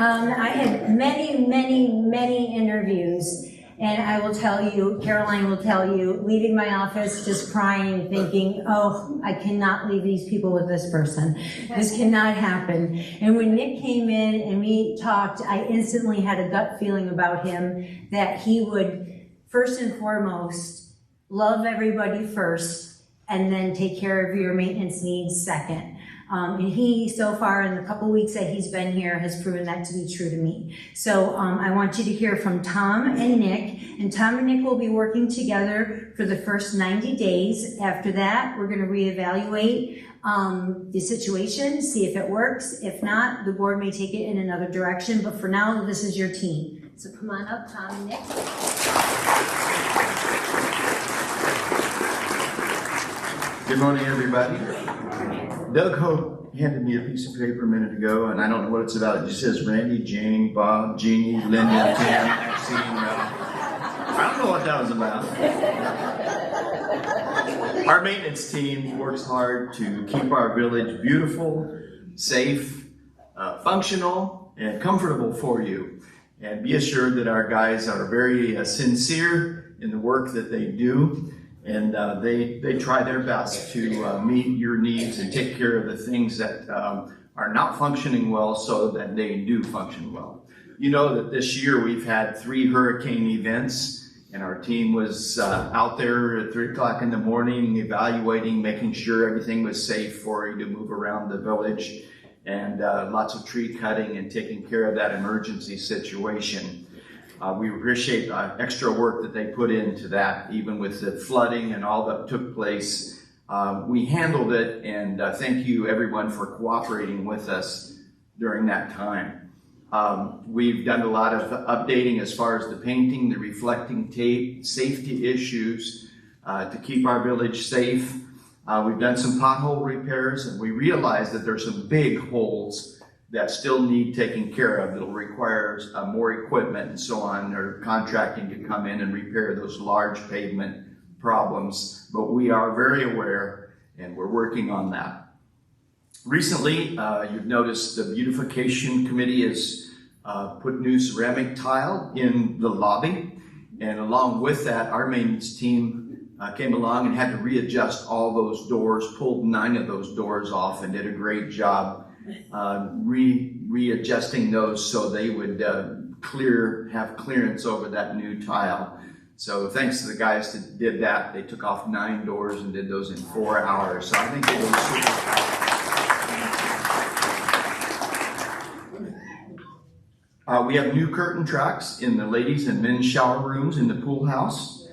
I had many interviews, and I will tell you, Caroline will tell you, leaving my office just crying, thinking, oh, I cannot leave these people with this person. This cannot happen. And when Nick came in and we talked, I instantly had a gut feeling about him that he would, first and foremost, love everybody first, and then take care of your maintenance needs second. And he, so far in the couple weeks that he's been here, has proven that to be true to me. So I want you to hear from Tom and Nick, and Tom and Nick will be working together for the first 90 days. After that, we're going to reevaluate the situation, see if it works. If not, the board may take it in another direction, but for now, this is your team. So come on up, Tom and Nick. Good morning, everybody. Doug Hope handed me a piece of paper a minute ago, and I don't know what it's about. It just says Randy, Jane, Bob, Jeannie, Linda, Tim, Maxine. I don't know what that was about. Our maintenance team works hard to keep our village beautiful, safe, functional, and comfortable for you. And be assured that our guys are very sincere in the work that they do. And they try their best to meet your needs and take care of the things that are not functioning well so that they do function well. You know that this year we've had 3 hurricane events, and our team was out there at 3 o'clock in the morning evaluating, making sure everything was safe for you to move around the village, and lots of tree cutting and taking care of that emergency situation. We appreciate the extra work that they put into that, even with the flooding and all that took place. We handled it, and thank you everyone for cooperating with us during that time. We've done a lot of updating as far as the painting, the reflecting tape, safety issues to keep our village safe. We've done some pothole repairs, and we realized that there's some big holes that still need taking care of. It'll require more equipment and so on, or contracting to come in and repair those large pavement problems. But we are very aware, and we're working on that. Recently, you've noticed the beautification committee has put new ceramic tile in the lobby. And along with that, our maintenance team came along and had to readjust all those doors, pulled 9 of those doors off, and did a great job readjusting those so they would have clearance over that new tile. So thanks to the guys that did that. They took off 9 doors and did those in 4 hours. So I think they were super. We have new curtain tracks in the ladies' and men's shower rooms in the pool house.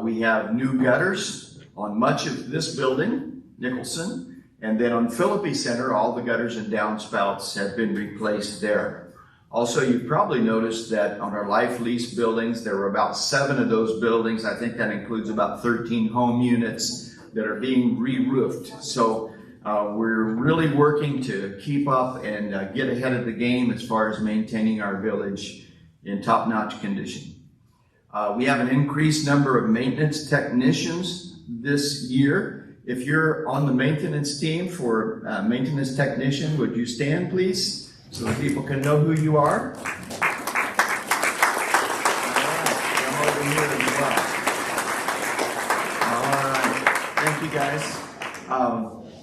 We have new gutters on much of this building, Nicholson. And then on Philippi Center, all the gutters and downspouts have been replaced there. Also, you've probably noticed that on our life lease buildings, there were about 7 of those buildings. I think that includes about 13 home units that are being re-roofed. So we're really working to keep up and get ahead of the game as far as maintaining our village in top-notch condition. We have an increased number of maintenance technicians this year. If you're on the maintenance team for maintenance technician, would you stand, please, so that people can know who you are? All right, come over here as well. All right, thank you guys.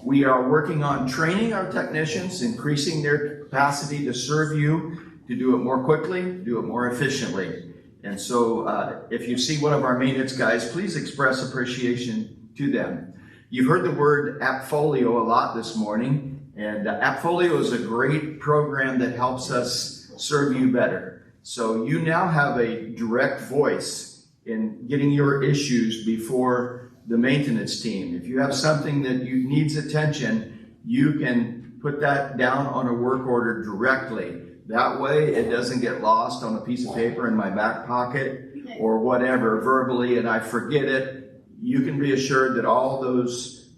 We are working on training our technicians, increasing their capacity to serve you, to do it more quickly, do it more efficiently. And so if you see one of our maintenance guys, please express appreciation to them. You've heard the word Appfolio a lot this morning, and Appfolio is a great program that helps us serve you better. So you now have a direct voice in getting your issues before the maintenance team. If you have something that needs attention, you can put that down on a work order directly. That way it doesn't get lost on a piece of paper in my back pocket or whatever verbally and I forget it. You can be assured that all those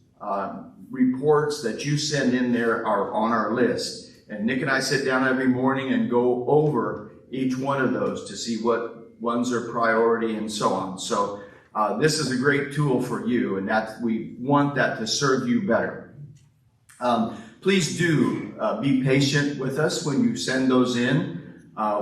reports that you send in there are on our list. And Nick and I sit down every morning and go over each one of those to see what ones are priority and so on. So this is a great tool for you, and we want that to serve you better. Please do be patient with us when you send those in.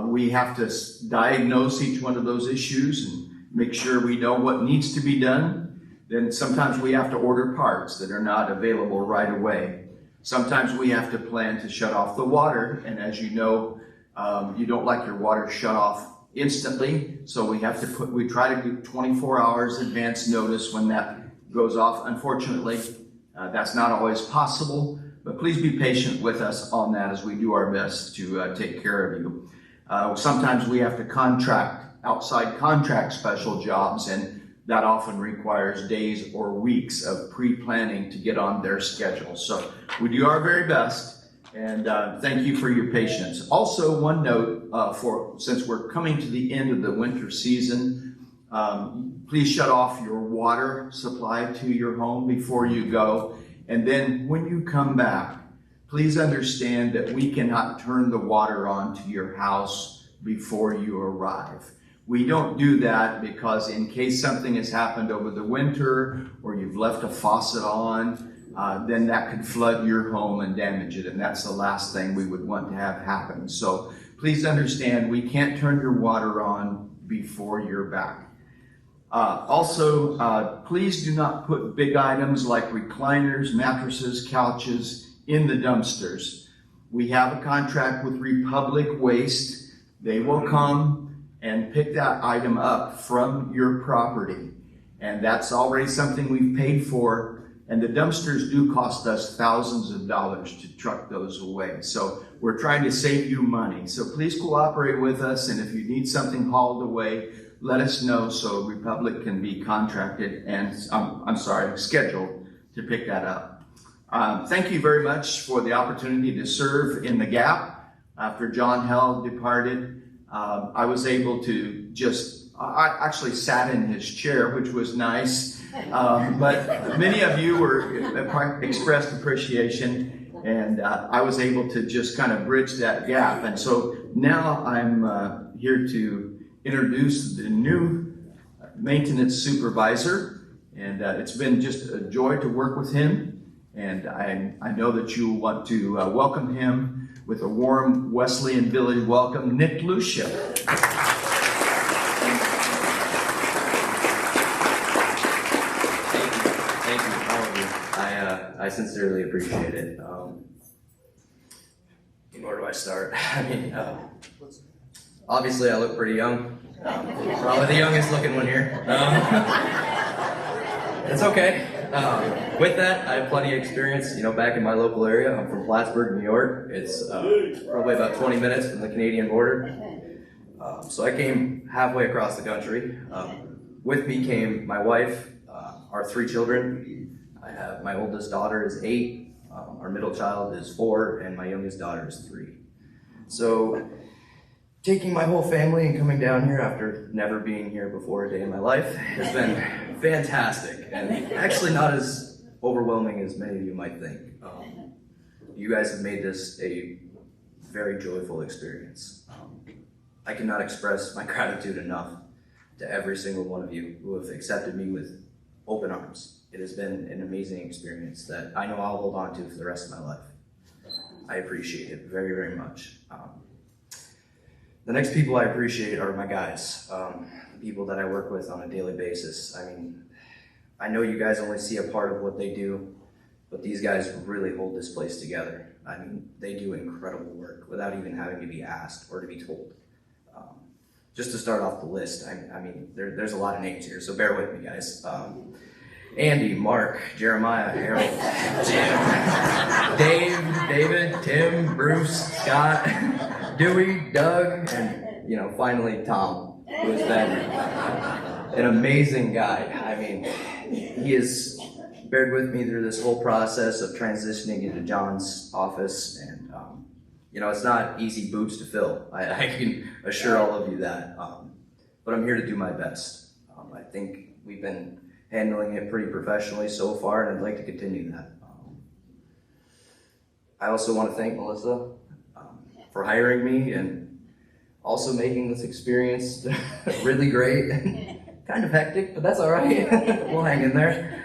We have to diagnose each one of those issues and make sure we know what needs to be done. Then sometimes we have to order parts that are not available right away. Sometimes we have to plan to shut off the water, and as you know, you don't like your water shut off instantly, so we try to do 24 hours advance notice when that goes off. Unfortunately, that's not always possible, but please be patient with us on that as we do our best to take care of you. Sometimes we have to outside contract special jobs, and that often requires days or weeks of pre-planning to get on their schedule. So we do our very best, and thank you for your patience. Also, one note, since we're coming to the end of the winter season, please shut off your water supply to your home before you go. And then when you come back, please understand that we cannot turn the water on to your house before you arrive. We don't do that because in case something has happened over the winter or you've left a faucet on, then that could flood your home and damage it, and that's the last thing we would want to have happen. So please understand we can't turn your water on before you're back. Also, please do not put big items like recliners, mattresses, couches in the dumpsters. We have a contract with Republic Waste. They will come and pick that item up from your property. And that's already something we've paid for. And the dumpsters do cost us thousands of dollars to truck those away. So we're trying to save you money. So please cooperate with us. And if you need something hauled away, let us know so Republic can be contracted and, scheduled to pick that up. Thank you very much for the opportunity to serve in the Gap. After John Hell departed, I was able to I actually sat in his chair, which was nice. But many of you expressed appreciation, and I was able to just kind of bridge that gap. And so now I'm here to introduce the new maintenance supervisor, and it's been just a joy to work with him. And I know that you want to welcome him with a warm Wesleyan Village welcome, Nick Lucia. Thank you, all of you. I sincerely appreciate it. Where do I start? I mean, obviously I look pretty young. Probably the youngest looking one here. It's okay. With that, I have plenty of experience, back in my local area. I'm from Plattsburgh, New York. It's probably about 20 minutes from the Canadian border. So I came halfway across the country. With me came my wife, our 3 children. I have my oldest daughter is 8, our middle child is 4, and my youngest daughter is 3. So taking my whole family and coming down here after never being here before a day in my life has been fantastic, and actually not as overwhelming as many of you might think. You guys have made this a very joyful experience. I cannot express my gratitude enough to every single one of you who have accepted me with open arms. It has been an amazing experience that I know I'll hold on to for the rest of my life. I appreciate it very, very much. The next people I appreciate are my guys, people that I work with on a daily basis. I mean, I know you guys only see a part of what they do, but these guys really hold this place together. I mean, they do incredible work without even having to be asked or to be told. Just to start off the list, I mean, there's a lot of names here, so bear with me, guys. Andy, Mark, Jeremiah, Harold, Jim, Dave, David, Tim, Bruce, Scott, Dewey, Doug, and, you know, finally Tom, who has been an amazing guy. I mean, he has bared with me through this whole process of transitioning into John's office, and you know, it's not easy boots to fill. I can assure all of you that, but I'm here to do my best. I think we've been handling it pretty professionally so far, and I'd like to continue that. I also want to thank Melissa for hiring me and also making this experience really great. Kind of hectic, but that's all right. We'll hang in there.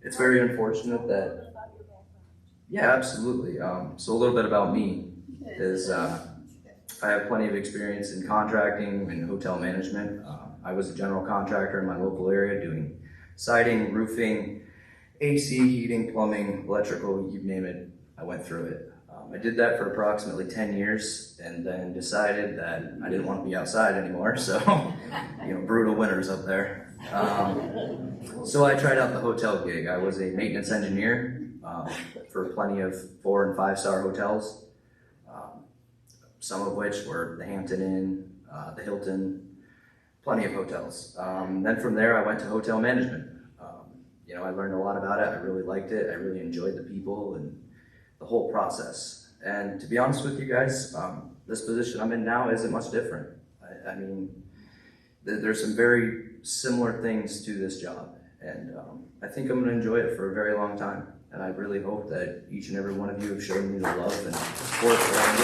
It's very unfortunate that, yeah, absolutely. So a little bit about me is I have plenty of experience in contracting and hotel management. I was a general contractor in my local area doing siding, roofing, AC, heating, plumbing, electrical, you name it, I went through it. I did that for approximately 10 years and then decided that I didn't want to be outside anymore, so, you know, brutal winters up there. So I tried out the hotel gig. I was a maintenance engineer for plenty of 4- and 5-star hotels, some of which were the Hampton Inn, the Hilton, plenty of hotels. Then from there I went to hotel management. You know, I learned a lot about it. I really liked it. I really enjoyed the people and the whole process. And to be honest with you guys, this position I'm in now isn't much different. I mean, there's some very similar things to this job, and I think I'm going to enjoy it for a very long time. And I really hope that each and every one of you have shown me the love and support that I'm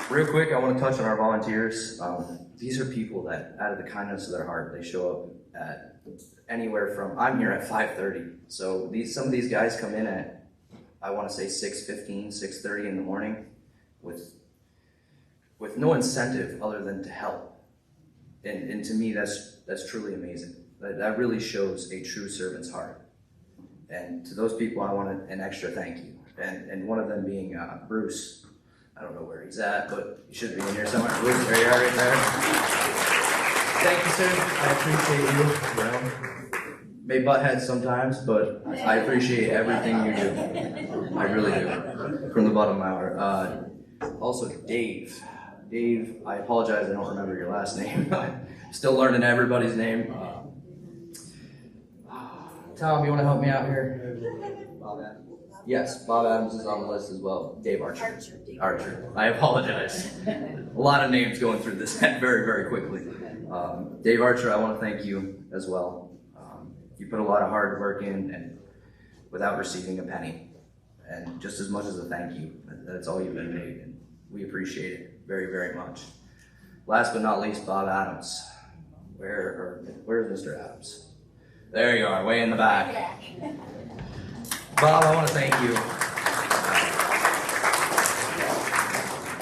giving. Real quick, I want to touch on our volunteers. These are people that, out of the kindness of their heart, they show up at anywhere from, I'm here at 5:30. So some of these guys come in at, I want to say 6:15, 6:30 in the morning with no incentive other than to help. And to me, that's truly amazing. That really shows a true servant's heart. And to those people, I want an extra thank you. And one of them being Bruce. I don't know where he's at, but he should be in here somewhere. Bruce, there you are right there. Thank you, sir. I appreciate you. May butt heads sometimes, but I appreciate everything you do. I really do, from the bottom of my heart. Also, Dave. Dave, I apologize, I don't remember your last name. I'm still learning everybody's name. Tom, you want to help me out here? Bob Adams. Yes, Bob Adams is on the list as well. Dave Archer. Archer. I apologize. A lot of names going through this very, very quickly. Dave Archer, I want to thank you as well. You put a lot of hard work in and without receiving a penny. And just as much as a thank you. That's all you've been made. And we appreciate it very, very much. Last but not least, Bob Adams. Where's Mr. Adams? There you are, way in the back. Bob, I want to thank you.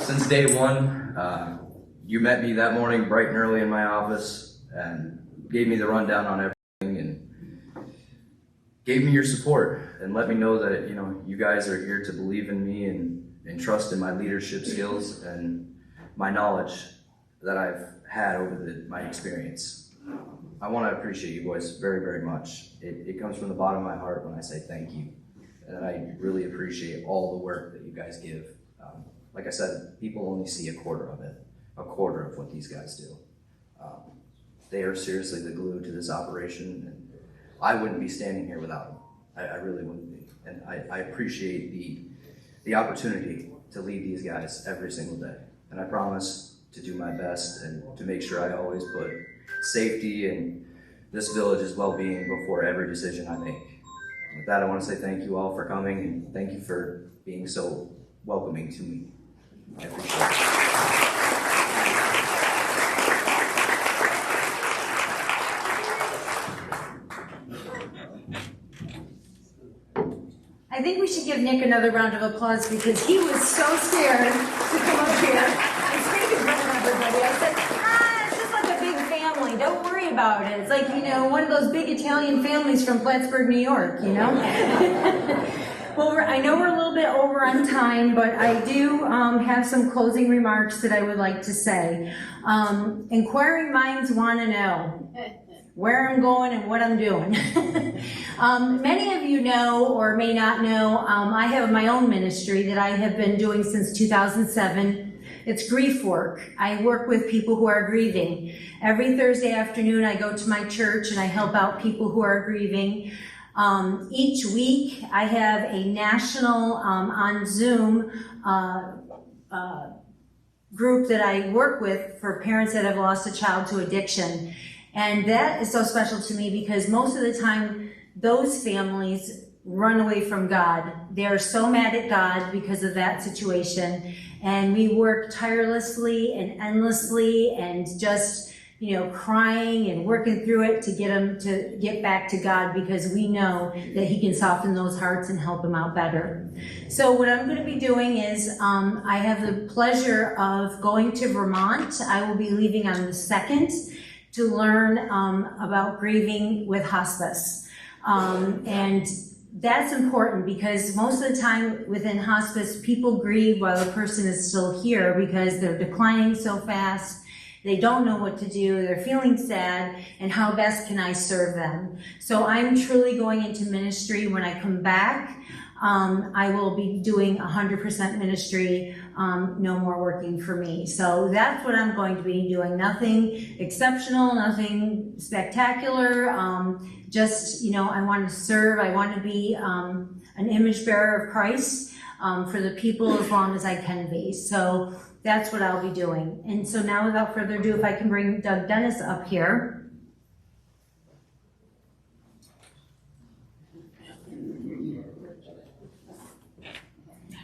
Since day one, you met me that morning bright and early in my office and gave me the rundown on everything and gave me your support and let me know that, you know, you guys are here to believe in me and trust in my leadership skills and my knowledge that I've had over my experience. I want to appreciate you boys very, very much. It comes from the bottom of my heart when I say thank you. And I really appreciate all the work that you guys give. Like I said, people only see a quarter of it, a quarter of what these guys do. They are seriously the glue to this operation, and I wouldn't be standing here without them. I really wouldn't be. And I appreciate the opportunity to lead these guys every single day. And I promise to do my best and to make sure I always put safety and this village's well-being before every decision I make. With that, I want to say thank you all for coming and thank you for being so welcoming to me. I appreciate it. I think we should give Nick another round of applause because he was so scared to come up here and speak in front of everybody. I said, it's just like a big family Don't worry about it. It's like, one of those big Italian families from Plattsburgh, New York, Well, I know we're a little bit over on time, but I do have some closing remarks that I would like to say. Inquiring minds want to know where I'm going and what I'm doing. Many of you know or may not know, I have my own ministry that I have been doing since 2007. It's grief work. I work with people who are grieving. Every Thursday afternoon, I go to my church and I help out people who are grieving. Each week, I have a national on Zoom group that I work with for parents that have lost a child to addiction. And that is so special to me because most of the time, those families run away from God. They are so mad at God because of that situation. And we work tirelessly and endlessly and just, crying and working through it to get them to get back to God because we know that He can soften those hearts and help them out better. So what I'm going to be doing is I have the pleasure of going to Vermont. I will be leaving on the 2nd to learn about grieving with hospice. And that's important because most of the time within hospice, people grieve while the person is still here because they're declining so fast. They don't know what to do. They're feeling sad. And how best can I serve them? So I'm truly going into ministry. When I come back, I will be doing 100% ministry, no more working for me. So that's what I'm going to be doing. Nothing exceptional, nothing spectacular. Just, I want to serve. I want to be an image bearer of Christ for the people as long as I can be. So that's what I'll be doing. And so now, without further ado, if I can bring Doug Dennis up here.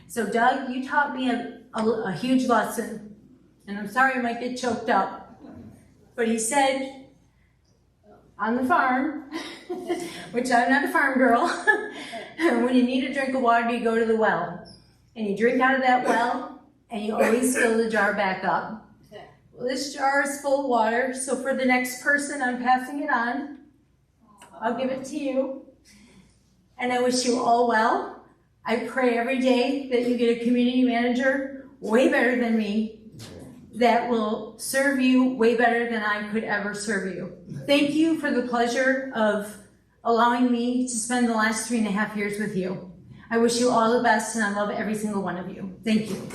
So Doug, you taught me a huge lesson, and I'm sorry I might get choked up, but he said, on the farm, which I'm not a farm girl, when you need a drink of water, you go to the well, and you drink out of that well, and you always fill the jar back up. Well, this jar is full of water, so for the next person, I'm passing it on. I'll give it to you, and I wish you all well. I pray every day that you get a community manager way better than me that will serve you way better than I could ever serve you. Thank you for the pleasure of allowing me to spend the last 3.5 years with you. I wish you all the best, and I love every single one of you. Thank you.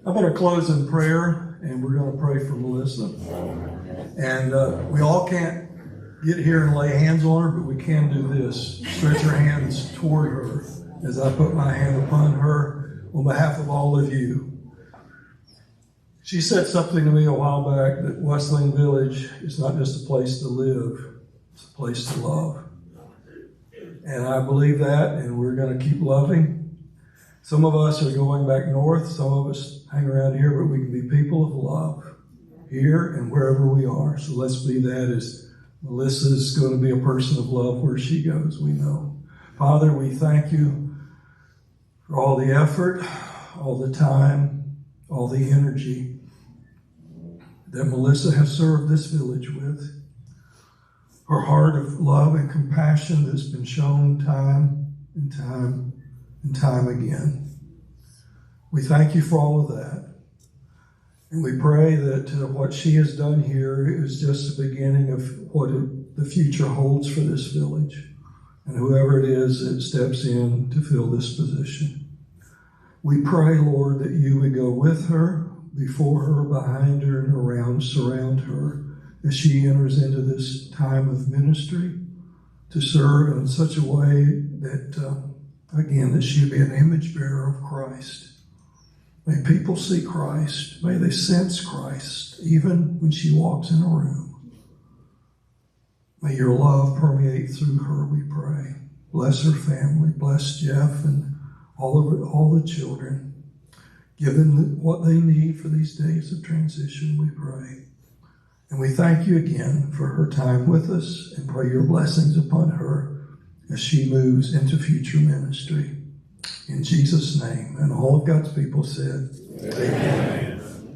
I'm going to close in prayer, and we're going to pray for Melissa. And we all can't get here and lay hands on her, but we can do this. Stretch your hands toward her as I put my hand upon her on behalf of all of you. She said something to me a while back that Wesleyan Village is not just a place to live, it's a place to love. And I believe that, and we're going to keep loving. Some of us are going back north, some of us hang around here, but we can be people of love here and wherever we are. So let's be that, as Melissa is going to be a person of love where she goes, we know. Father, we thank you for all the effort, all the time, all the energy that Melissa has served this village with. Her heart of love and compassion that's been shown time and time and time again. We thank you for all of that. And we pray that what she has done here is just the beginning of what the future holds for this village. And whoever it is that steps in to fill this position. We pray, Lord, that you would go with her, before her, behind her, and around, surround her as she enters into this time of ministry to serve in such a way that, again, that she'll be an image bearer of Christ. May people see Christ. May they sense Christ, even when she walks in a room. May your love permeate through her, we pray. Bless her family. Bless Jeff and all the children. Give them what they need for these days of transition, we pray. And we thank you again for her time with us and pray your blessings upon her as she moves into future ministry. In Jesus' name. And all of God's people said, Amen.